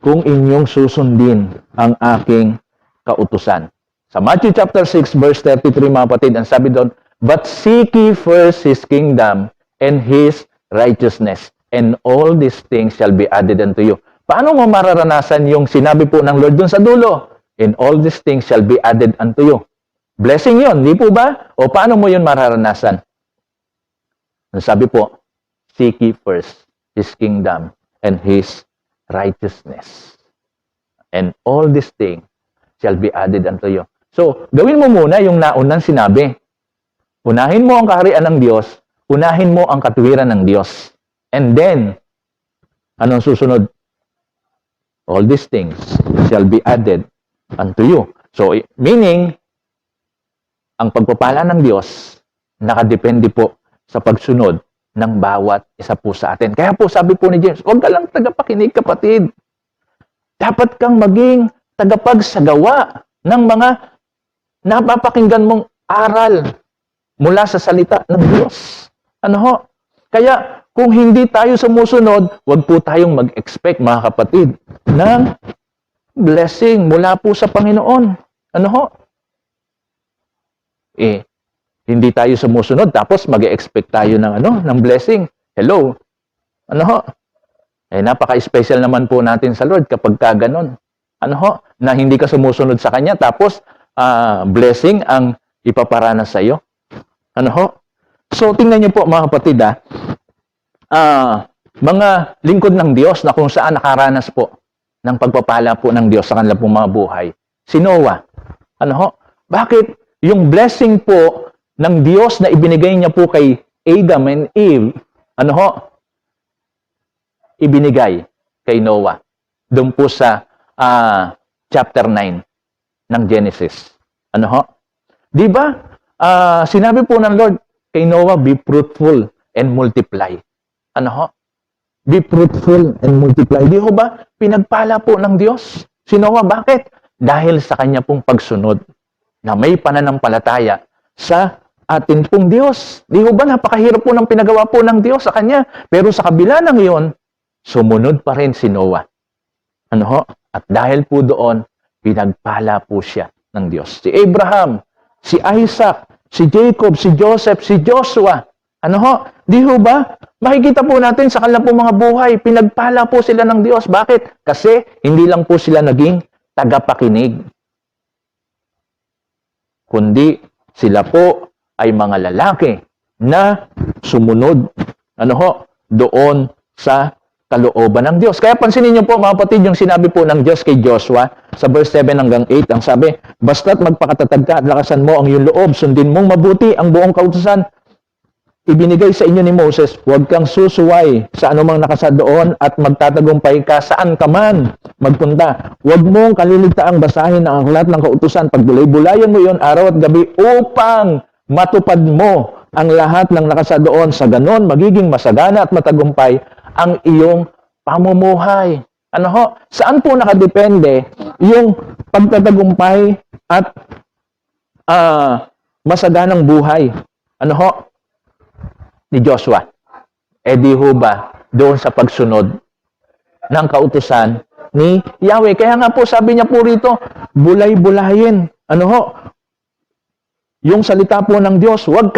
Kung inyong susundin ang aking kautusan. Sa Matthew chapter 6 verse 33, mga kapatid, ang sabi doon, but seek ye first His kingdom and His righteousness, and all these things shall be added unto you. Paano mo mararanasan yung sinabi po ng Lord doon sa dulo? And all these things shall be added unto you. Blessing yun, di po ba? O paano mo yun mararanasan? Ang sabi po, seek ye first His kingdom and His righteousness, and all these things shall be added unto you. So, gawin mo muna yung naunang sinabi. Unahin mo ang kaharian ng Diyos, unahin mo ang katuwiran ng Diyos. And then, anong susunod? All these things shall be added unto you. So, meaning, ang pagpapala ng Diyos, nakadepende po sa pagsunod ng bawat isa po sa atin. Kaya po sabi po ni James, huwag ka lang tagapakinig, kapatid. Dapat kang maging tagapagsagawa ng mga napapakinggan mong aral mula sa salita ng Diyos. Kaya kung hindi tayo sumusunod, huwag po tayong mag-expect, mga kapatid, ng blessing mula po sa Panginoon. Hindi tayo sumusunod, tapos mag-expect tayo ng blessing. Hello? Ano ho? Napaka-special naman po natin sa Lord kapag ka ganun. Ano ho? Na hindi ka sumusunod sa Kanya, tapos blessing ang ipaparanas sa iyo. Ano ho? So, tingnan niyo po mga kapatid, mga lingkod ng Diyos na kung saan nakaranas po ng pagpapala po ng Diyos sa kanila pong mga buhay. Si Noah. Ano ho? Bakit? Yung blessing po ng Diyos na ibinigay niya po kay Adam and Eve, ano ho? Ibinigay kay Noah. Doon po sa chapter 9 ng Genesis. Ano ho? Di ba? Sinabi po ng Lord kay Noah, be fruitful and multiply. Ano ho? Be fruitful and multiply. Di ho ba? Pinagpala po ng Diyos. Si Noah, bakit? Dahil sa kanya pong pagsunod na may pananampalataya sa atin pong Diyos. Di ho ba? Napakahirap po ng pinagawa po ng Diyos sa kanya. Pero sa kabila ng iyon, sumunod pa rin si Noah. Ano ho? At dahil po doon, pinagpala po siya ng Diyos. Si Abraham, si Isaac, si Jacob, si Joseph, si Joshua. Ano ho? Di ho ba? Makikita po natin sa kanilang po mga buhay, pinagpala po sila ng Diyos. Bakit? Kasi hindi lang po sila naging tagapakinig. Kundi sila po ay mga lalaki na sumunod. Ano ho? Doon sa kalooban ng Diyos. Kaya pansinin niyo po mga kapatid yung sinabi po ng Diyos kay Joshua sa verse 7 hanggang 8. Ang sabi, basta't magpakatatag ka at lakasan mo ang iyong loob, sundin mong mabuti ang buong kautusan ibinigay sa inyo ni Moses, huwag kang susuway sa anumang nakasa doon at magtatagumpay ka saan ka man magpunta. Huwag mong kaliligtaang basahin ang aklat ng kautusan. Pagbulay-bulayan mo yon araw at gabi upang matupad mo ang lahat ng nakasa doon. Sa ganon, magiging masagana at matagumpay ang iyong pamumuhay. Ano ho? Saan po nakadepende yung pagtatagumpay at masaganang buhay? Ano ho? Ni Joshua. Di ho ba doon sa pagsunod ng kautusan ni Yahweh? Kaya nga po sabi niya po rito, bulay-bulayin. Ano ho? Yung salita po ng Diyos, huwag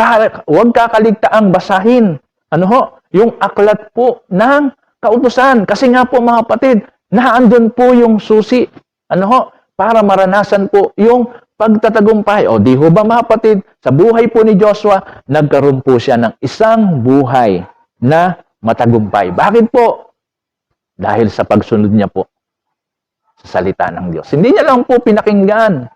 kakaligtaang basahin. Ano ho? Yung aklat po ng kautusan. Kasi nga po mga kapatid, naandun po yung susi. Ano ho? Para maranasan po yung pagtatagumpay. O di ho ba mga kapatid, sa buhay po ni Joshua, nagkaroon po siya ng isang buhay na matagumpay. Bakit po? Dahil sa pagsunod niya po sa salita ng Diyos. Hindi niya lang po pinakinggan.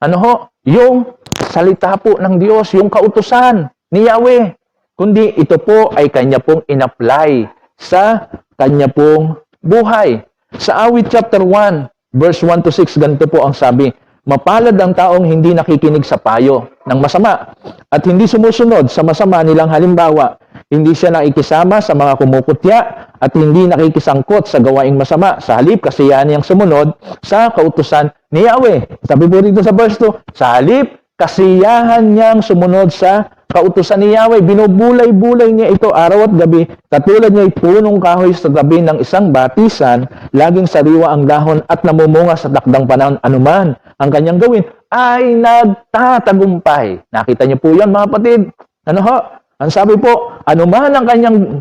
Ano ho? Yung salita po ng Diyos, yung kautusan ni Yahweh. Kundi ito po ay kanya pong in-apply sa kanya pong buhay. Sa Awit chapter 1, verse 1 to 6, ganito po ang sabi, mapalad ang taong hindi nakikinig sa payo ng masama at hindi sumusunod sa masama nilang halimbawa. Hindi siya nakikisama sa mga kumukutya at hindi nakikisangkot sa gawaing masama. Sa halip, kasiyahan niyang sumunod sa kautusan ni Yahweh. Sabi po rito sa verse 2, sa halip, kasiyahan niyang sumunod sa kautusan ni Yahweh. Binubulay-bulay niya ito araw at gabi. Katulad niya ay punong kahoy sa tabi ng isang batisan, laging sariwa ang dahon at namumunga sa takdang panahon. Anuman ang kanyang gawin ay nagtatagumpay. Nakita niyo po yan mga kapatid. Ano ho? Ang sabi po, anuman ang kanyang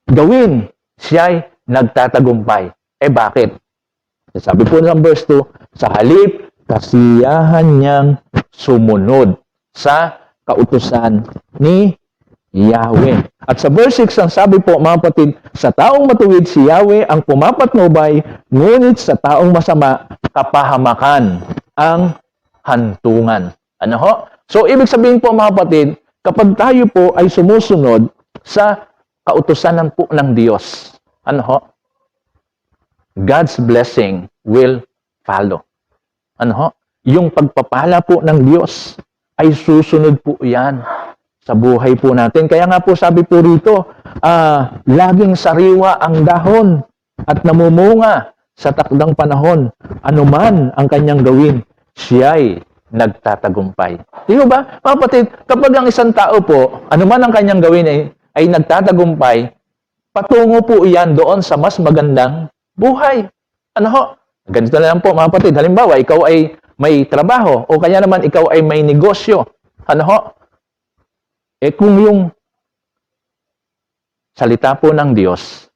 gawin, siya'y nagtatagumpay. Bakit? Sabi po ng verse 2, sa halip, kasiyahan niyang sumunod sa kautusan ni Yahweh. At sa verse 6, ang sabi po, mga kapatid, sa taong matuwid si Yahweh ang pumapatnubay, ngunit sa taong masama, kapahamakan ang hantungan. Ano ho? So, ibig sabihin po, mga kapatid, kapag tayo po ay sumusunod sa kautusan po ng Diyos, ano ho? God's blessing will follow. Ano ho? Yung pagpapala po ng Diyos ay susunod po yan sa buhay po natin. Kaya nga po sabi po rito, laging sariwa ang dahon at namumunga sa takdang panahon. Anuman ang kanyang gawin, siya'y nagtatagumpay. Di ba? Mga kapatid, kapag ang isang tao po, anuman ang kanyang gawin ay nagtatagumpay, patungo po iyan doon sa mas magandang buhay. Ano ho? Ganito na lang po mga kapatid. Halimbawa, ikaw ay may trabaho o kaya naman ikaw ay may negosyo. Ano ho? Kung yung salita po ng Diyos,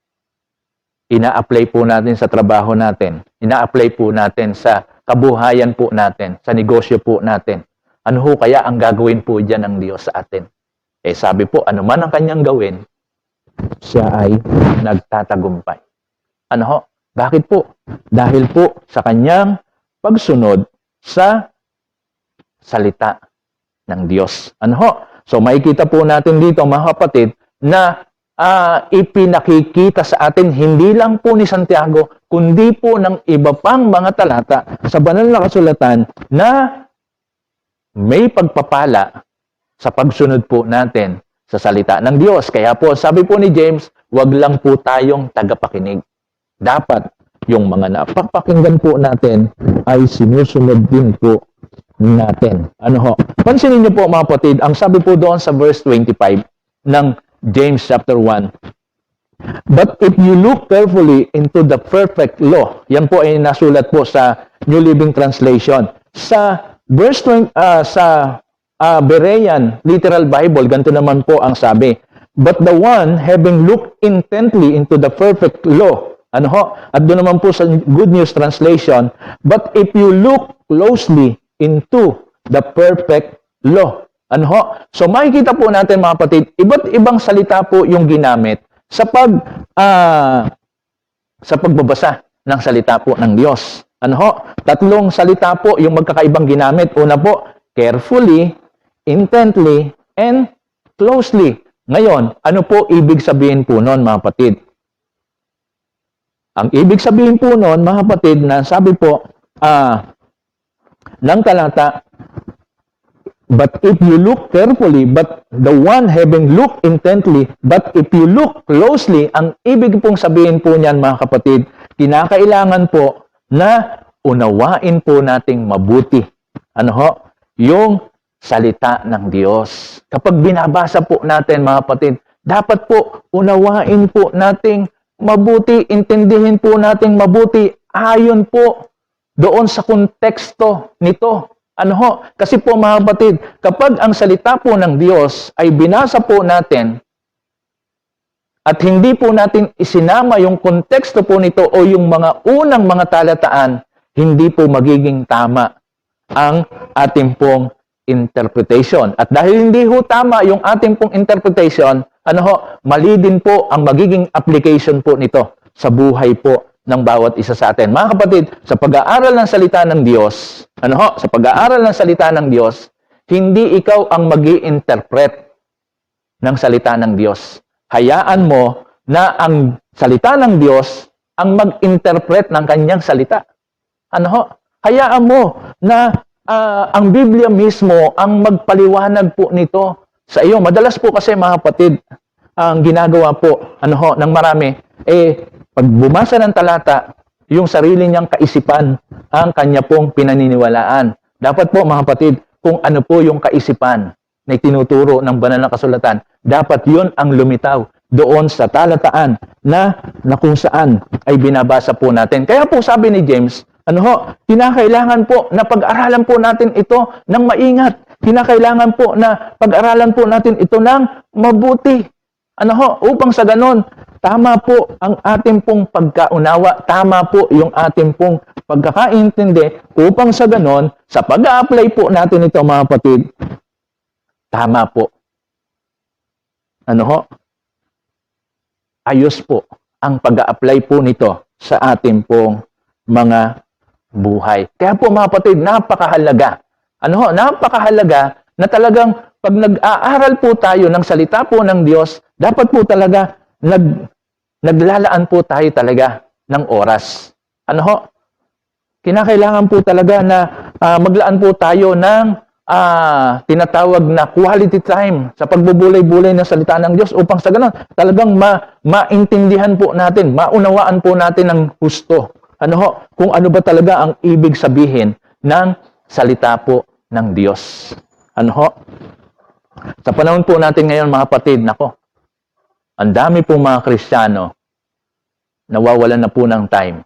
ina-apply po natin sa trabaho natin, ina-apply po natin sa kabuhayan po natin, sa negosyo po natin, ano ho kaya ang gagawin po dyan ng Diyos sa atin? Sabi po, ano man ang kanyang gawin, siya ay nagtatagumpay. Ano ho? Bakit po? Dahil po sa kanyang pagsunod sa salita ng Diyos. Ano ho? So makikita po natin dito mga kapatid na ipinakikita sa atin hindi lang po ni Santiago kundi po ng iba pang mga talata sa banal na kasulatan na may pagpapala sa pagsunod po natin sa salita ng Diyos. Kaya po sabi po ni James, wag lang po tayong tagapakinig. Dapat yung mga napapakinggan po natin ay sinusunod din po natin. Ano ho? Pansinin niyo po mga kapatid, ang sabi po doon sa verse 25 ng James chapter 1. But if you look carefully into the perfect law, yan po ay nasulat po sa New Living Translation. Sa verse 20, sa Berean Literal Bible, ganito naman po ang sabi. But the one having looked intently into the perfect law, ano ho? At doon naman po sa Good News Translation, but if you look closely into the perfect law. Ano ho? So makikita po natin mga kapatid, iba't ibang salita po yung ginamit sa pagbabasa ng salita po ng Diyos. Ano ho? Tatlong salita po yung magkakaibang ginamit. Una po, carefully, intently, and closely. Ngayon, ano po ibig sabihin po noon mga kapatid? Ang ibig sabihin po noon mga kapatid na sabi po ng talata, but if you look carefully, but the one having looked intently, but if you look closely, ang ibig pong sabihin po niyan mga kapatid, kinakailangan po na unawain po nating mabuti. Ano ho? Yung salita ng Diyos. Kapag binabasa po natin mga kapatid, dapat po unawain po nating mabuti, intindihin po nating mabuti ayon po doon sa konteksto nito. Ano ho? Kasi po mga kapatid, kapag ang salita po ng Diyos ay binasa po natin at hindi po natin isinama yung konteksto po nito o yung mga unang mga talataan, hindi po magiging tama ang ating pong interpretation. At dahil hindi ho tama yung ating pong interpretation, ano ho, mali din po ang magiging application po nito sa buhay po ng bawat isa sa atin. Mga kapatid, sa pag-aaral ng salita ng Diyos, ano ho, sa pag-aaral ng salita ng Diyos, hindi ikaw ang mag-i-interpret ng salita ng Diyos. Hayaan mo na ang salita ng Diyos ang mag-interpret ng kanyang salita. Ano ho? Hayaan mo na ang Biblia mismo ang magpaliwanag po nito sa iyo. Madalas po kasi mga kapatid, ang ginagawa po ano ho, ng marami, pag bumasa ng talata, yung sarili niyang kaisipan ang kanya pong pinaniniwalaan. Dapat po mga kapatid, kung ano po yung kaisipan na itinuturo ng banal na kasulatan, dapat yun ang lumitaw doon sa talataan na kung saan ay binabasa po natin. Kaya po sabi ni James, ano ho, kinakailangan po na pag-aralan po natin ito ng maingat. Kinakailangan po na pag-aralan po natin ito ng mabuti. Ano ho, upang sa ganon, tama po ang ating pong pagkaunawa, tama po yung ating pong pagkakaintindi, upang sa ganon, sa pag-a-apply po natin ito mga kapatid, tama po. Ano ho? Ayos po ang pag-a-apply po nito sa ating pong mga buhay. Kaya po mga kapatid, napakahalaga. Ano ho? Napakahalaga na talagang pag nag-aaral po tayo ng salita po ng Diyos, dapat po talaga naglalaan po tayo talaga ng oras. Ano ho? Kinakailangan po talaga na maglaan po tayo ng tinatawag na quality time sa pagbubulay-bulay ng salita ng Diyos upang sa ganun talagang maintindihan po natin, maunawaan po natin ng husto. Ano ho? Kung ano ba talaga ang ibig sabihin ng salita po ng Diyos. Ano ho? Sa panahon po natin ngayon mga kapatid, nako, ang dami pong mga Kristiyano nawawalan na po ng time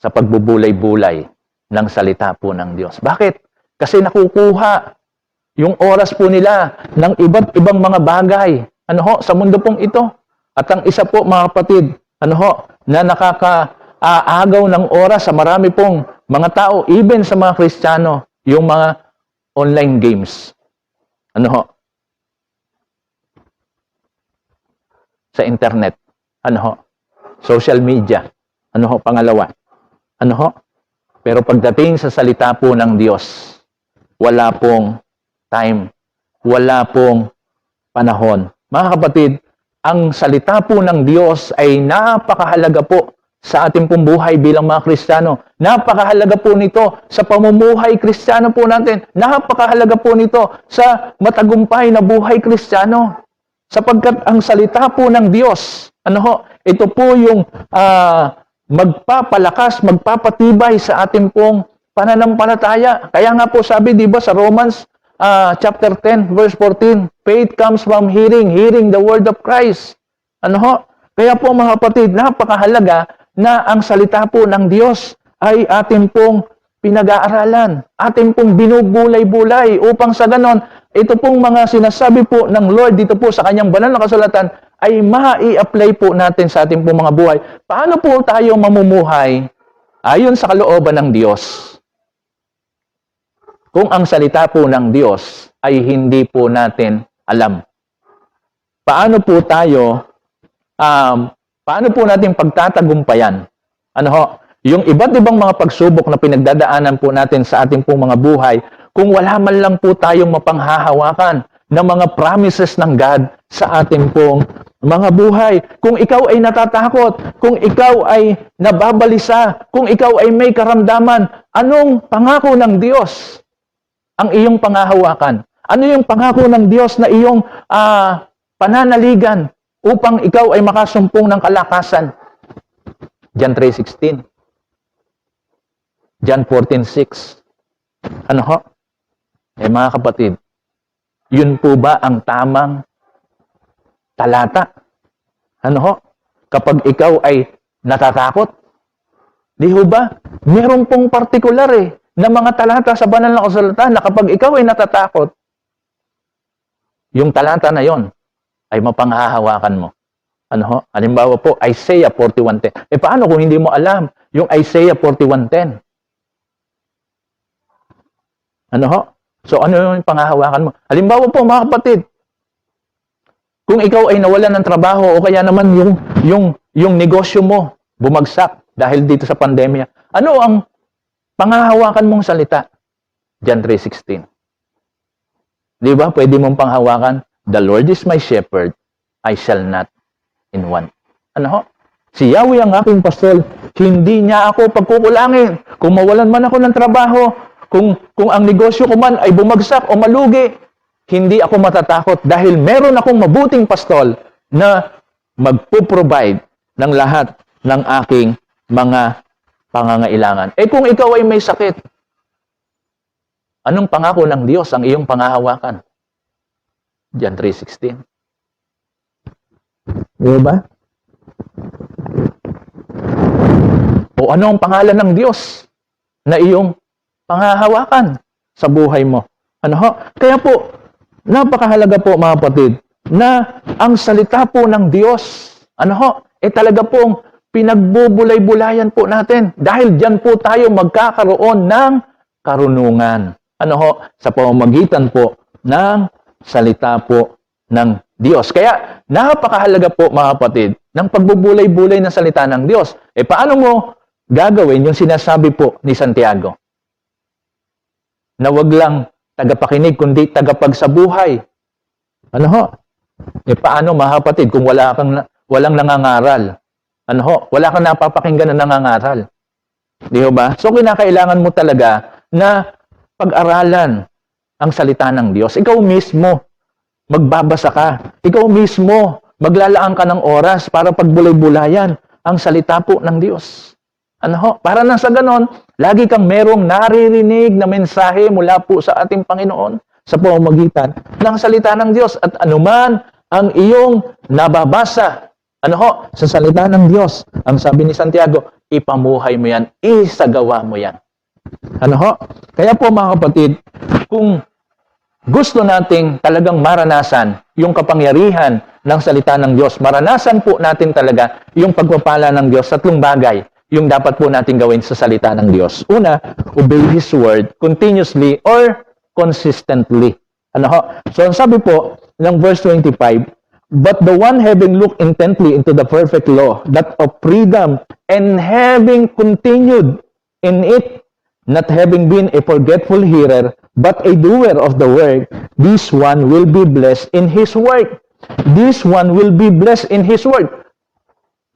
sa pagbubulay-bulay ng salita po ng Diyos. Bakit? Kasi nakukuha yung oras po nila ng iba't ibang mga bagay, ano ho, sa mundo pong ito. At ang isa po, mga kapatid, ano ho, na nakakaagaw ng oras sa marami pong mga tao, even sa mga Kristiyano, yung mga online games. Ano ho? Sa internet. Ano ho? Social media. Ano ho? Pangalawa. Ano ho? Pero pagdating sa salita po ng Diyos, wala pong time. Wala pong panahon. Mga kapatid, ang salita po ng Diyos ay napakahalaga po sa ating pong buhay bilang mga Kristiyano. Napakahalaga po nito sa pamumuhay Kristiyano po natin. Napakahalaga po nito sa matagumpay na buhay Kristiyano. Sapagkat ang salita po ng Diyos, ano ho, ito po yung magpapalakas, magpapatibay sa ating pong pananampalataya. Kaya nga po sabi, di ba, sa Romans chapter 10, verse 14, faith comes from hearing, hearing the word of Christ. Ano ho? Kaya po mga kapatid, napakahalaga na ang salita po ng Diyos ay ating pong pinag-aaralan, ating pong binubulay-bulay upang sa ganon, ito pong mga sinasabi po ng Lord dito po sa kanyang banal na kasulatan ay mai-apply po natin sa ating pong mga buhay. Paano po tayo mamumuhay ayon sa kalooban ng Diyos? Kung ang salita po ng Diyos ay hindi po natin alam. Paano po tayo, paano po natin pagtatagumpayan? Ano ho? Yung iba't ibang mga pagsubok na pinagdadaanan po natin sa ating pong mga buhay, kung wala man lang po tayong mapanghahawakan ng mga promises ng God sa ating pong mga buhay. Kung ikaw ay natatakot, kung ikaw ay nababalisa, kung ikaw ay may karamdaman, anong pangako ng Diyos ang iyong panghahawakan? Ano yung pangako ng Diyos na iyong pananaligan upang ikaw ay makasumpong ng kalakasan? John 3:16. John 14:6. Ano ho? Mga kapatid, yun po ba ang tamang talata? Ano ho? Kapag ikaw ay natatakot? Di ho ba? Meron pong partikular na mga talata sa banal na kasulatan na kapag ikaw ay natatakot, yung talata na yon ay mapanghahawakan mo. Ano ho? Halimbawa po, Isaiah 41:10. Paano kung hindi mo alam yung Isaiah 41:10? Ano ho? So ano yung panghahawakan mo? Halimbawa po mga kapatid, kung ikaw ay nawalan ng trabaho o kaya naman yung negosyo mo bumagsak dahil dito sa pandemya, ano ang panghahawakan mong salita? John 3:16. Di ba? Pwede mong panghawakan, the Lord is my shepherd, I shall not in want. Ano ho? Si Yahweh ang aking pastor, hindi niya ako pagkukulangin. Kung mawalan man ako ng trabaho, kung ang negosyo ko man ay bumagsak o malugi, hindi ako matatakot dahil meron akong mabuting pastol na magpo-provide ng lahat ng aking mga pangangailangan. Kung ikaw ay may sakit, anong pangako ng Diyos ang iyong panghahawakan? John 3:16. Di ba? O ano ang pangalan ng Diyos na iyong panghahawakan sa buhay mo? Ano ho? Kaya po, napakahalaga po mga kapatid, na ang salita po ng Diyos, ano ho, talaga pong pinagbubulay-bulayan po natin. Dahil dyan po tayo magkakaroon ng karunungan. Ano ho? Sa pamamagitan po ng salita po ng Diyos. Kaya napakahalaga po mga kapatid ng pagbubulay-bulay ng salita ng Diyos. Paano mo gagawin yung sinasabi po ni Santiago? Na wag lang tagapakinig, kundi tagapagsabuhay. Ano ho? Paano mga kapatid kung walang nangangaral? Ano ho? Wala kang napapakinggan na nangangaral. Di ho ba? So kinakailangan mo talaga na pag-aralan ang salita ng Diyos. Ikaw mismo magbabasa ka. Ikaw mismo maglalaan ka ng oras para pagbulay-bulayan ang salita po ng Diyos. Ano ho? Para nang sa ganon, lagi kang merong naririnig na mensahe mula po sa ating Panginoon sa pamamagitan ng salita ng Diyos. At anuman ang iyong nababasa, ano ho? Sa salita ng Diyos, ang sabi ni Santiago, ipamuhay mo yan, isagawa mo yan. Ano ho? Kaya po mga kapatid, kung gusto nating talagang maranasan yung kapangyarihan ng salita ng Diyos. Maranasan po natin talaga yung pagpapala ng Diyos. Tatlong bagay yung dapat po natin gawin sa salita ng Diyos. Una, obey His Word continuously or consistently. Ano ho? So, ang sabi po ng verse 25, but the one having looked intently into the perfect law, that of freedom, and having continued in it, not having been a forgetful hearer, but a doer of the work, this one will be blessed in his work. This one will be blessed in his work.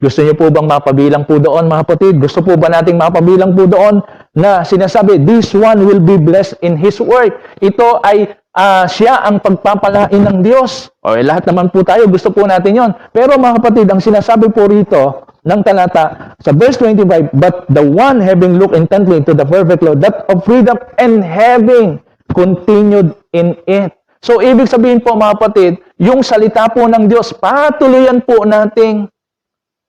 Gusto niyo po bang mapabilang po doon, mga kapatid? Gusto po ba nating mapabilang po doon na sinasabi, this one will be blessed in his work? Ito ay siya ang pagpapalain ng Diyos. O lahat naman po tayo, gusto po natin yon. Pero mga kapatid, ang sinasabi po rito ng talata sa verse 25, but the one having looked intently into the perfect law, that of freedom, and having continued in it. So, ibig sabihin po mga kapatid, yung salita po ng Diyos, patuloyan po nating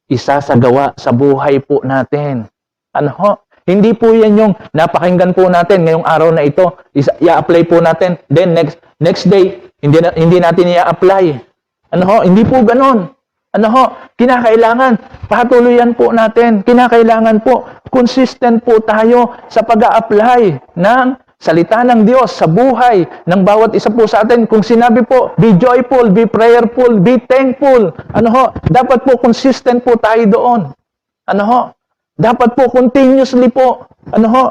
isasagawa sa buhay po natin. Ano ho? Hindi po yan yung napakinggan po natin ngayong araw na ito, i-apply po natin, then next day, hindi natin i-apply. Ano ho? Hindi po ganon. Ano ho? Kinakailangan, patuloyan po natin. Kinakailangan po, consistent po tayo sa pag-a-apply ng salita ng Diyos sa buhay ng bawat isa po sa atin. Kung sinabi po, be joyful, be prayerful, be thankful. Ano ho? Dapat po consistent po tayo doon. Ano ho? Dapat po continuously po, ano ho,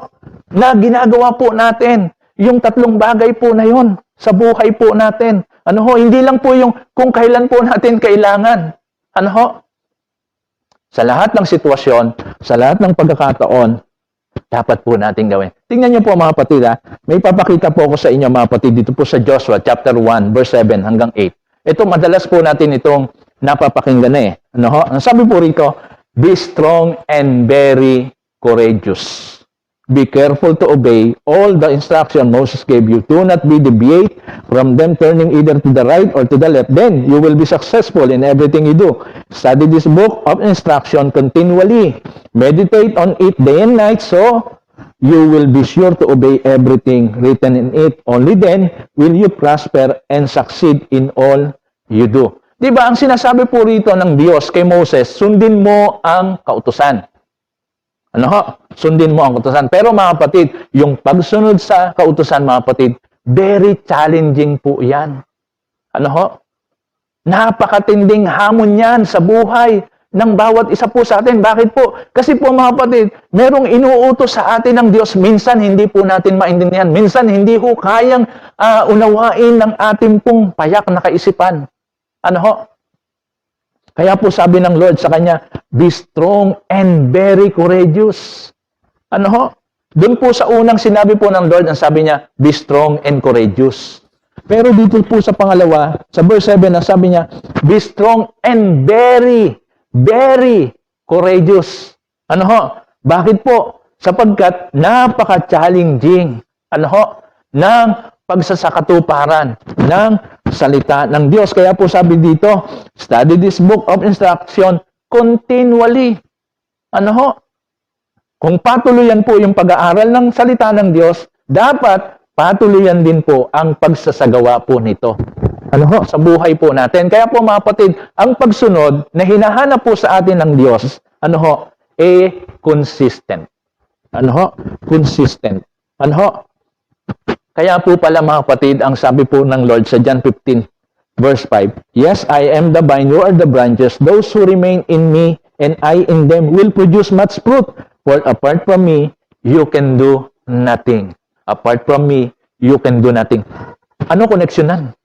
na ginagawa po natin yung tatlong bagay po na yon sa buhay po natin. Ano ho? Hindi lang po yung kung kailan po natin kailangan. Ano ho? Sa lahat ng sitwasyon, sa lahat ng pagkakataon, dapat po natin gawin. Tingnan niyo po mga kapatid, may papakita po ako sa inyo mga kapatid dito po sa Joshua chapter 1 verse 7 hanggang 8. Ito madalas po natin itong napapakinggan na Ano ho? Ang sabi po rito, be strong and very courageous. Be careful to obey all the instruction Moses gave you. Do not be deviate from them, turning either to the right or to the left. Then you will be successful in everything you do. Study this book of instruction continually. Meditate on it day and night, so you will be sure to obey everything written in it. Only then will you prosper and succeed in all you do. Diba, ang sinasabi po rito ng Diyos kay Moses, sundin mo ang kautusan. Ano ho? Sundin mo ang kautusan. Pero mga kapatid, yung pagsunod sa kautusan, mga kapatid, very challenging po yan. Ano ho? Napakatinding hamon yan sa buhay ng bawat isa po sa atin. Bakit po? Kasi po mga kapatid, merong inuutos sa atin ng Diyos, minsan hindi po natin maintindihan. Minsan hindi ho kayang unawain ng ating pong payak na kaisipan. Ano ho? Kaya po sabi ng Lord sa kanya, be strong and very courageous. Ano ho? Doon po sa unang sinabi po ng Lord, ang sabi niya, be strong and courageous. Pero dito po sa pangalawa, sa verse 7, ang sabi niya, be strong and very, very courageous. Ano ho? Bakit po? Sapagkat napaka-challenging, ano ho, ng pagsasakatuparan ng salita ng Diyos. Kaya po sabi dito, study this book of instruction continually. Ano ho? Kung patuloyan po yung pag-aaral ng salita ng Diyos, dapat patuloyan din po ang pagsasagawa po nito. Ano ho? Sa buhay po natin. Kaya po mga kapatid, ang pagsunod na hinahanap po sa atin ng Diyos, ano ho? Consistent. Ano ho? Consistent. Ano ho? Kaya po pala mga kapatid, ang sabi po ng Lord sa John 15, verse 5, yes, I am the vine, you are the branches. Those who remain in me and I in them will produce much fruit. For apart from me, you can do nothing. Apart from me, you can do nothing. Ano koneksyonan?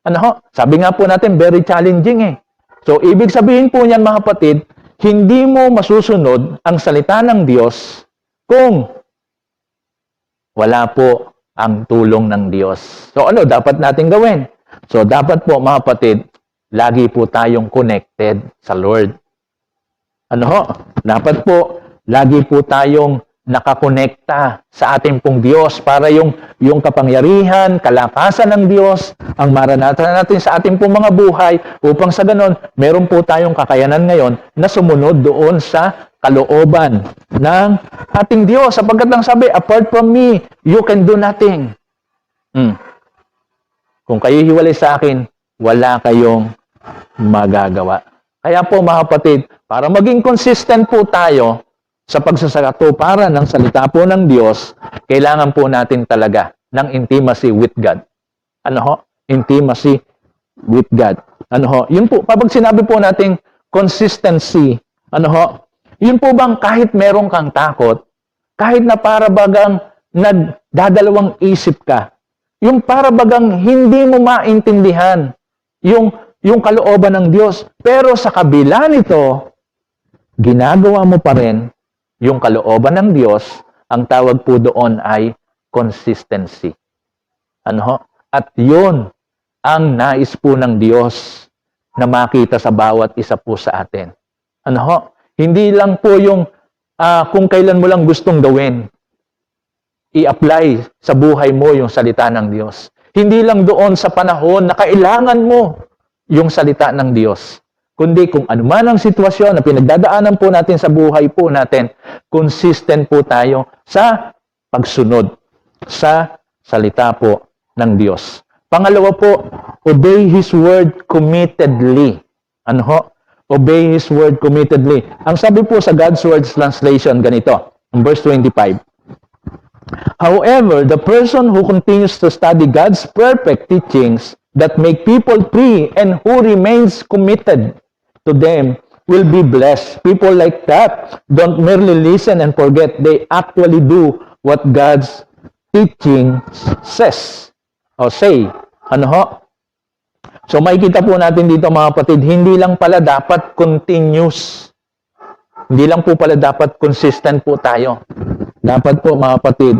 Ano ho? Sabi nga po natin, very challenging So, ibig sabihin po niyan mga kapatid, hindi mo masusunod ang salita ng Diyos kung wala po ang tulong ng Diyos. So ano dapat natin gawin? So dapat po mga kapatid, lagi po tayong connected sa Lord. Ano ho? Dapat po, lagi po tayong nakakonekta sa ating pong Diyos para yung kapangyarihan, kalakasan ng Diyos, ang maranatan natin sa ating pong mga buhay upang sa ganon, meron po tayong kakayanan ngayon na sumunod doon sa kalooban ng ating Diyos. Sapagkat ang sabi, apart from me, you can do nothing. Kung kayo hiwalay sa akin, wala kayong magagawa. Kaya po mga kapatid, para maging consistent po tayo sa pagsasakatuparan ng salita po ng Diyos, kailangan po natin talaga ng intimacy with God. Ano ho? Intimacy with God. Ano ho? Yun po, kapag sinabi po natin consistency, ano ho? Yun po bang kahit meron kang takot, kahit na para bagang nagdadalawang isip ka, yung para bagang hindi mo maintindihan yung kalooban ng Diyos, pero sa kabila nito, ginagawa mo pa rin yung kalooban ng Diyos, ang tawag po doon ay consistency. Ano ho? At yun ang nais po ng Diyos na makita sa bawat isa po sa atin. Ano ho? Hindi lang po yung kung kailan mo lang gustong gawin, i-apply sa buhay mo yung salita ng Diyos. Hindi lang doon sa panahon na kailangan mo yung salita ng Diyos. Kundi kung ano man ang sitwasyon na pinagdadaanan po natin sa buhay po natin, consistent po tayo sa pagsunod sa salita po ng Diyos. Pangalawa po, obey His word committedly. Ano ho? Obey His word committedly. Ang sabi po sa God's Words Translation, ganito, in verse 25. However, the person who continues to study God's perfect teachings that make people free and who remains committed to them will be blessed. People like that don't merely listen and forget. They actually do what God's teaching says o say. Ano ho? So makikita po natin dito mga kapatid, hindi lang pala dapat continuous. Hindi lang po pala dapat consistent po tayo. Dapat po mga kapatid,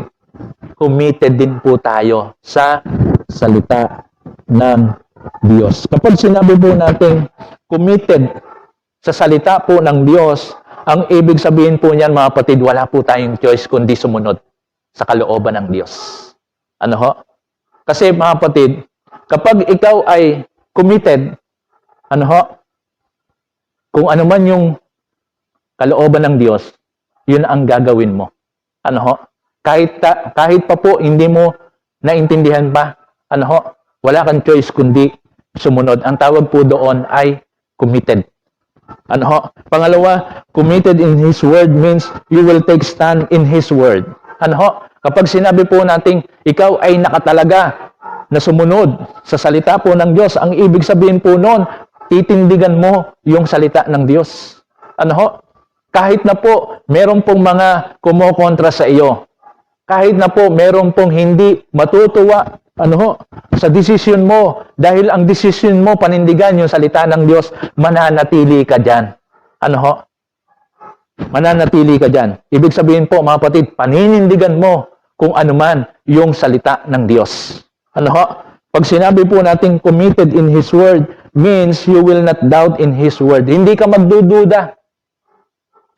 committed din po tayo sa salita ng Diyos. Kapag sinabi po natin committed sa salita po ng Diyos, ang ibig sabihin po niyan mga kapatid, wala po tayong choice kundi sumunod sa kalooban ng Diyos. Ano ho? Kasi mga kapatid, kapag ikaw ay committed, ano ho? Kung ano man yung kalooban ng Diyos, yun ang gagawin mo. Ano ho? Kahit pa po hindi mo naintindihan pa, ano ho? Wala kang choice kundi sumunod. Ang tawag po doon ay committed. Ano ho? Pangalawa, committed in His word means you will take stand in His word. Ano ho? Kapag sinabi po nating ikaw ay nakatalaga na sumunod sa salita po ng Diyos, ang ibig sabihin po noon, titindigan mo yung salita ng Diyos. Ano ho? Kahit na po meron pong mga kumokontra sa iyo, kahit na po meron pong hindi matutuwa ano ho, sa desisyon mo, dahil ang desisyon mo panindigan yung salita ng Diyos, mananatili ka dyan. Ano ho? Mananatili ka dyan. Ibig sabihin po, mga kapatid, paninindigan mo kung ano man yung salita ng Diyos. Ano ho? Pag sinabi po natin committed in His word, means you will not doubt in His word. Hindi ka magdududa.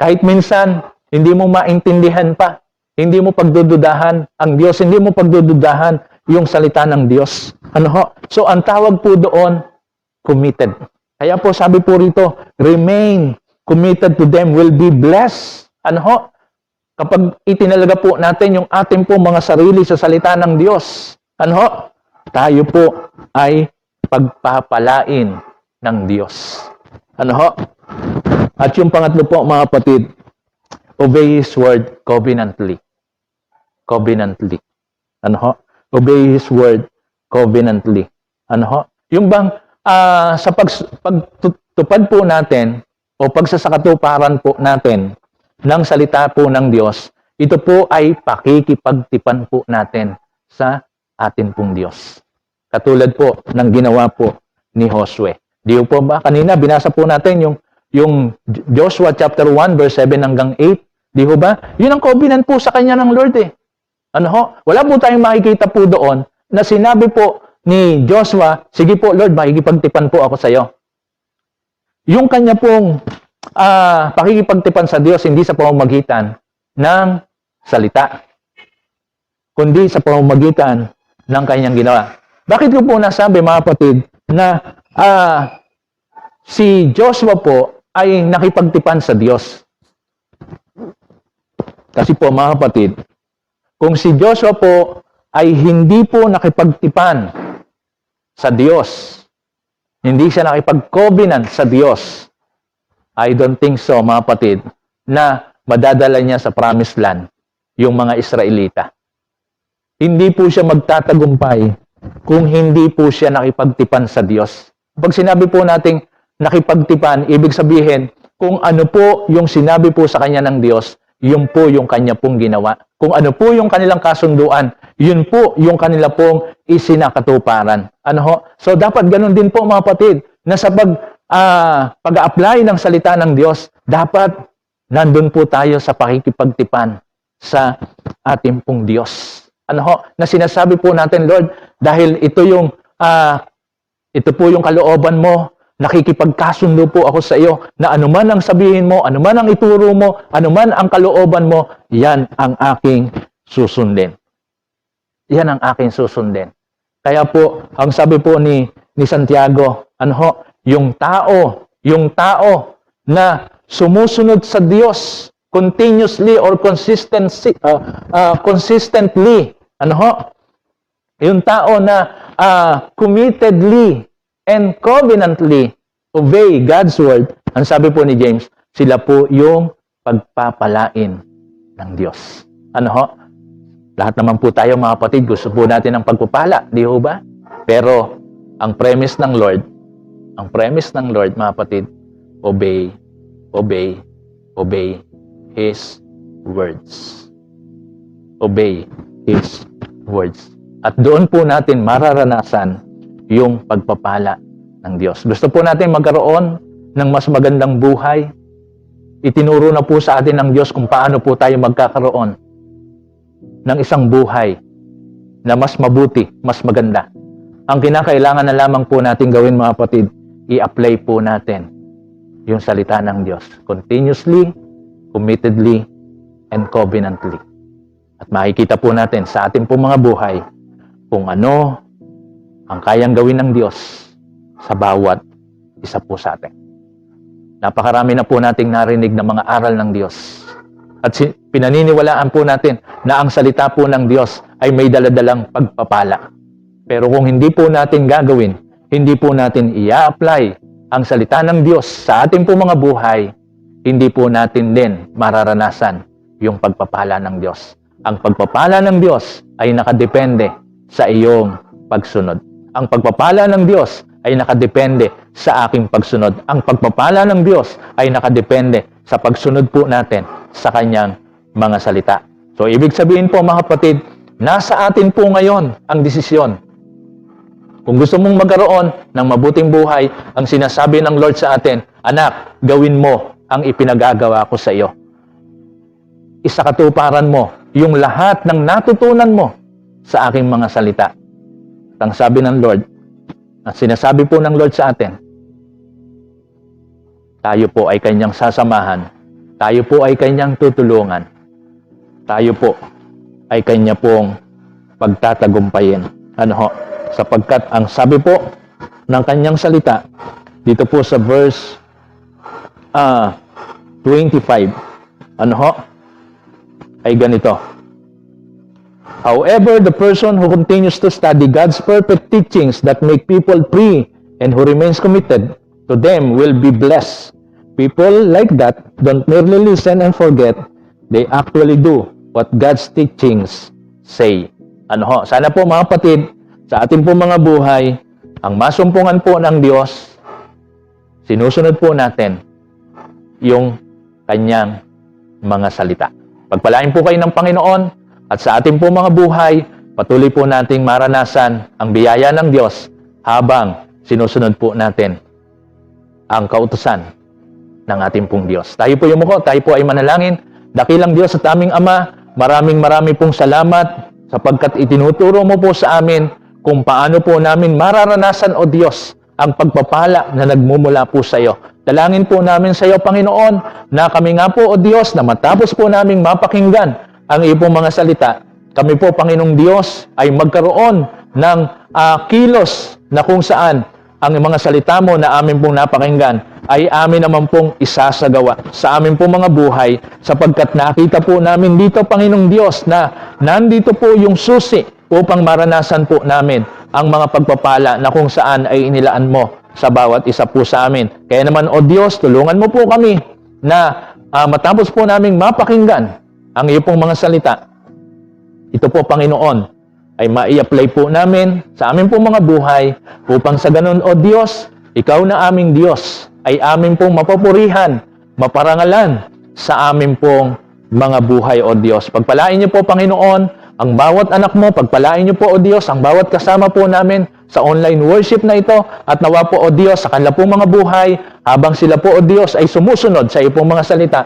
Kahit minsan, hindi mo maintindihan pa. Hindi mo pagdududahan ang Diyos. Hindi mo pagdududahan yung salita ng Diyos. Ano ho? So, ang tawag po doon, committed. Kaya po sabi po rito, remain committed to them will be blessed. Ano ho? Kapag itinalaga po natin yung ating po mga sarili sa salita ng Diyos, ano ho? Tayo po ay pagpapalain ng Diyos. Ano ho? At yung pangatlo po, mga kapatid, obey His word covenantally. Covenantly. Ano ho? Obey His word covenantally. Ano ho? Yung bang sa pagtupad po natin o pagsasakatuparan po natin ng salita po ng Diyos, ito po ay pakikipagtipan po natin sa atin pong Diyos. Katulad po ng ginawa po ni Josue. Di po ba? Kanina binasa po natin yung Joshua chapter 1 verse 7 hanggang 8. Di ba? Yun ang covenant po sa kanya ng Lord eh. Ano ho? Wala po tayong makikita po doon na sinabi po ni Joshua, sige po Lord, makikipagtipan po ako sa iyo. Yung kanya pong pakikipagtipan sa Diyos, hindi sa pamamagitan ng salita, kundi sa pamamagitan ng kanyang ginawa. Bakit ko po nasabi, mga kapatid, na si Joshua po ay nakipagtipan sa Diyos? Kasi po, mga kapatid, kung si Joshua po ay hindi po nakipagtipan sa Diyos, hindi siya nakipag-covenant sa Diyos, I don't think so, mga kapatid, na madadala niya sa promised land yung mga Israelita. Hindi po siya magtatagumpay kung hindi po siya nakipagtipan sa Diyos. Pag sinabi po nating nakipagtipan, ibig sabihin, kung ano po yung sinabi po sa kanya ng Diyos, yun po yung kanya pong ginawa. Kung ano po yung kanilang kasunduan, yun po yung kanila pong isinakatuparan. Ano ho? So dapat ganun din po mga kapatid, na sa pag-apply ng salita ng Diyos, dapat nandun po tayo sa pakikipagtipan sa ating pong Diyos. Ano ho? Na sinasabi po natin, Lord, dahil ito po yung kalooban mo, nakikipagkasundo po ako sa iyo na anuman ang sabihin mo, anuman ang ituro mo, anuman ang kalooban mo, yan ang aking susundin. Yan ang aking susundin. Kaya po, ang sabi po ni Santiago, ano ho, yung tao na sumusunod sa Diyos continuously or consistently, ano ho, yung tao na committedly and covenantly obey God's word, ang sabi po ni James, sila po yung pagpapalain ng Diyos. Ano ho? Lahat naman po tayo mga kapatid, gusto po natin ng pagpapala, di ho ba? Pero ang premise ng Lord mga kapatid, obey His words. Obey His words. At doon po natin mararanasan yung pagpapala ng Diyos. Gusto po natin magkaroon ng mas magandang buhay. Itinuro na po sa atin ng Diyos kung paano po tayo magkakaroon ng isang buhay na mas mabuti, mas maganda. Ang kinakailangan na lamang po natin gawin mga kapatid, i-apply po natin yung salita ng Diyos. Continuously, committedly, and covenantly. At makikita po natin sa ating po mga buhay kung ano ang kayang gawin ng Diyos sa bawat isa po sa atin. Napakarami na po nating narinig na mga aral ng Diyos. At pinaniniwalaan po natin na ang salita po ng Diyos ay may daladalang pagpapala. Pero kung hindi po natin gagawin, hindi po natin i-apply ang salita ng Diyos sa ating po mga buhay, hindi po natin din mararanasan yung pagpapala ng Diyos. Ang pagpapala ng Diyos ay nakadepende sa iyong pagsunod. Ang pagpapala ng Diyos ay nakadepende sa aking pagsunod. Ang pagpapala ng Diyos ay nakadepende sa pagsunod po natin sa Kanyang mga salita. So, ibig sabihin po mga kapatid, nasa atin po ngayon ang desisyon. Kung gusto mong magkaroon ng mabuting buhay, ang sinasabi ng Lord sa atin, anak, gawin mo ang ipinagagawa ko sa iyo. Isakatuparan mo yung lahat ng natutunan mo sa aking mga salita. Ang sabi ng Lord, at sinasabi po ng Lord sa atin, tayo po ay Kanyang sasamahan, tayo po ay Kanyang tutulungan, tayo po ay Kanya pong pagtatagumpayin. Ano ho? Sapagkat ang sabi po ng Kanyang salita, dito po sa verse 25, ano ho? Ay ganito. However, the person who continues to study God's perfect teachings that make people free and who remains committed to them will be blessed. People like that don't merely listen and forget, they actually do what God's teachings say. Ano ho? Sana po mga kapatid, sa ating po mga buhay, ang masumpungan po ng Diyos, sinusunod po natin yung Kanyang mga salita. Pagpalain po kayo ng Panginoon. At sa ating po mga buhay, patuloy po nating maranasan ang biyaya ng Diyos habang sinusunod po natin ang kautusan ng ating pong Diyos. Tayo po yumuko, tayo po ay manalangin. Dakilang Diyos at aming Ama, maraming pong salamat sapagkat itinuturo mo po sa amin kung paano po namin mararanasan, O Diyos, ang pagpapala na nagmumula po sa iyo. Dalangin po namin sa iyo, Panginoon, na kami nga po, O Diyos, na matapos po naming mapakinggan ang iyong mga salita, kami po, Panginoong Diyos, ay magkaroon ng kilos na kung saan ang mga salita mo na amin pong napakinggan ay amin naman pong isasagawa sa amin pong mga buhay sapagkat nakita po namin dito, Panginoong Diyos, na nandito po yung susi upang maranasan po namin ang mga pagpapala na kung saan ay inilaan mo sa bawat isa po sa amin. Kaya naman, O Diyos, tulungan mo po kami na matapos po naming mapakinggan ang iyo pong mga salita. Ito po, Panginoon, ay mai-apply po namin sa amin pong mga buhay upang sa ganun, O Diyos, ikaw na aming Diyos ay amin pong mapupurihan, maparangalan sa amin pong mga buhay, O Diyos. Pagpalain niyo po, Panginoon, ang bawat anak mo, pagpalain niyo po, O Diyos, ang bawat kasama po namin sa online worship na ito, at nawa po, O Diyos, sa kanila pong mga buhay, habang sila po, O Diyos, ay sumusunod sa iyo pong mga salita,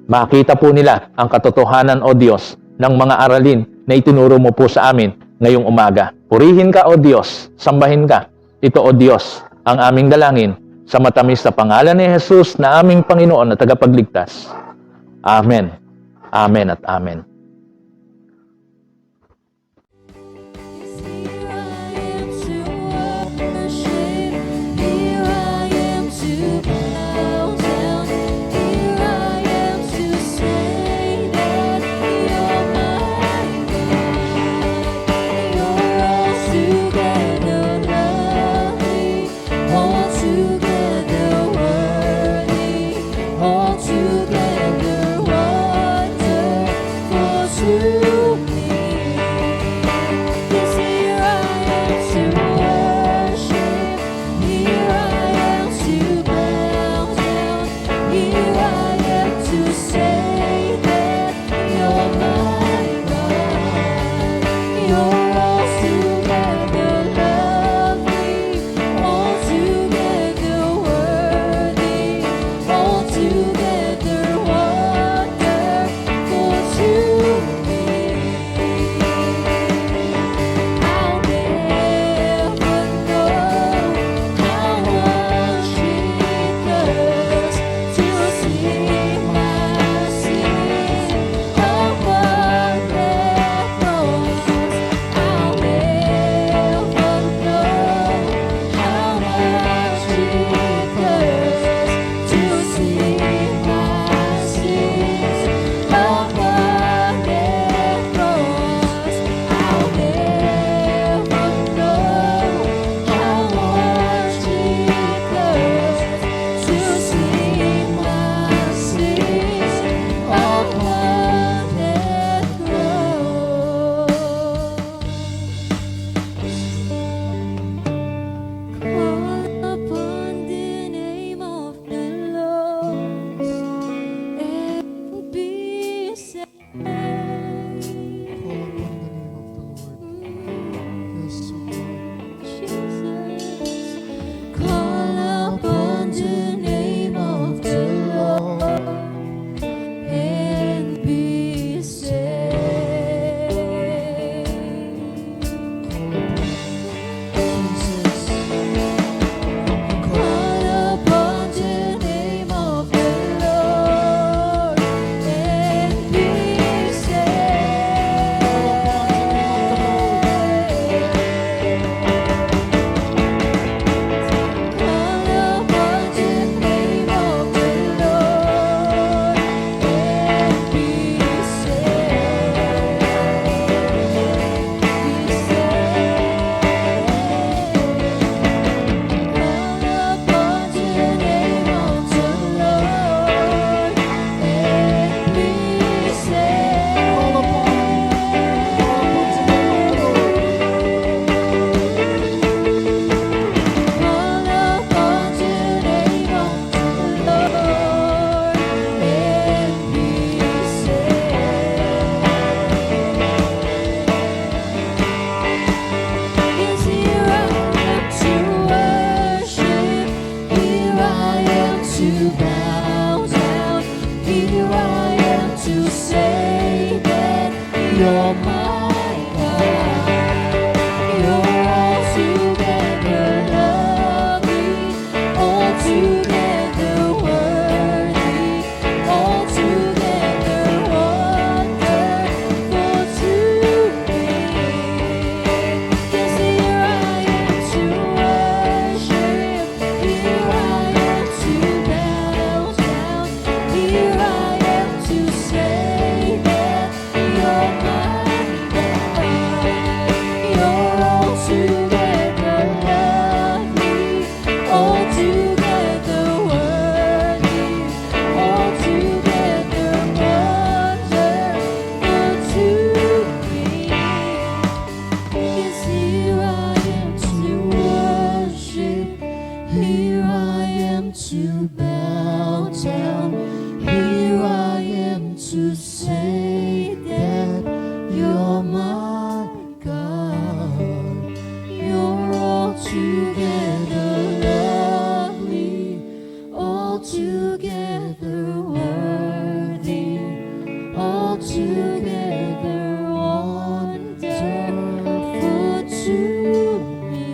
makita po nila ang katotohanan, O Diyos, ng mga aralin na itinuro mo po sa amin ngayong umaga. Purihin ka, O Diyos, sambahin ka. Ito, O Diyos, ang aming dalangin sa matamis na pangalan ni Jesus na aming Panginoon na tagapagligtas. Amen. Amen at amen. You're my God. You're altogether lovely, altogether worthy, altogether wonderful to me.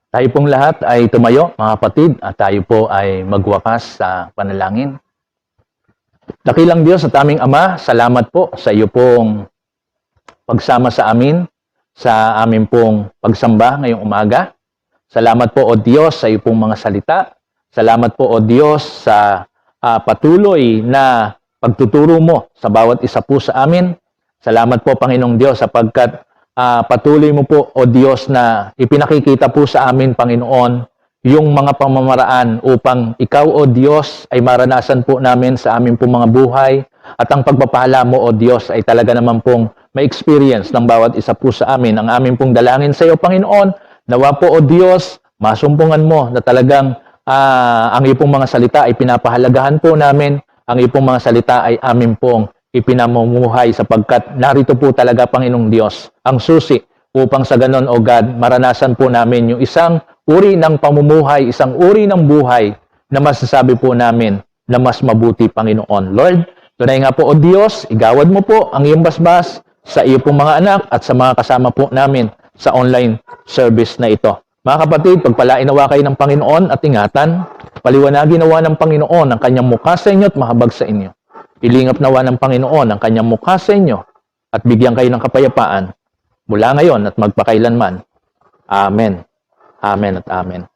Tayo pong lahat ay tumayo, mga kapatid, at tayo po ay magwakas sa panalangin. Dakilang Diyos at aming Ama, salamat po sa iyo pong pagsama sa amin, sa amin pong pagsamba ngayong umaga. Salamat po, O Diyos, sa iyo pong mga salita. Salamat po, O Diyos, sa patuloy na pagtuturo mo sa bawat isa po sa amin. Salamat po, Panginoong Diyos, sapagkat patuloy mo po, O Diyos, na ipinakikita po sa amin, Panginoon, yung mga pamamaraan upang ikaw, O Diyos, ay maranasan po namin sa amin pong mga buhay at ang pagpapala mo, O Diyos, ay talaga naman pong ma-experience ng bawat isa po sa amin. Ang amin pong dalangin sa iyo, Panginoon, nawa po, O Diyos, masumpungan mo na talagang ang iyong mga salita ay pinapahalagahan po namin, ang iyong mga salita ay amin pong ipinamumuhay sapagkat narito po talaga, Panginoong Diyos, ang susi upang sa ganon, O God, maranasan po namin yung isang uri ng pamumuhay, isang uri ng buhay na masasabi po namin na mas mabuti, Panginoon. Lord, tunay nga po, O Diyos, igawad mo po ang iyong basbas sa iyo pong mga anak at sa mga kasama po namin sa online service na ito. Mga kapatid, pagpalain nawa kayo ng Panginoon at ingatan, paliwanagin nawa ng Panginoon ang kanyang mukha sa inyo at mahabag sa inyo. Ilingap nawa ng Panginoon ang kanyang mukha sa inyo at bigyan kayo ng kapayapaan mula ngayon at magpakailanman. Amen. Amen at amen.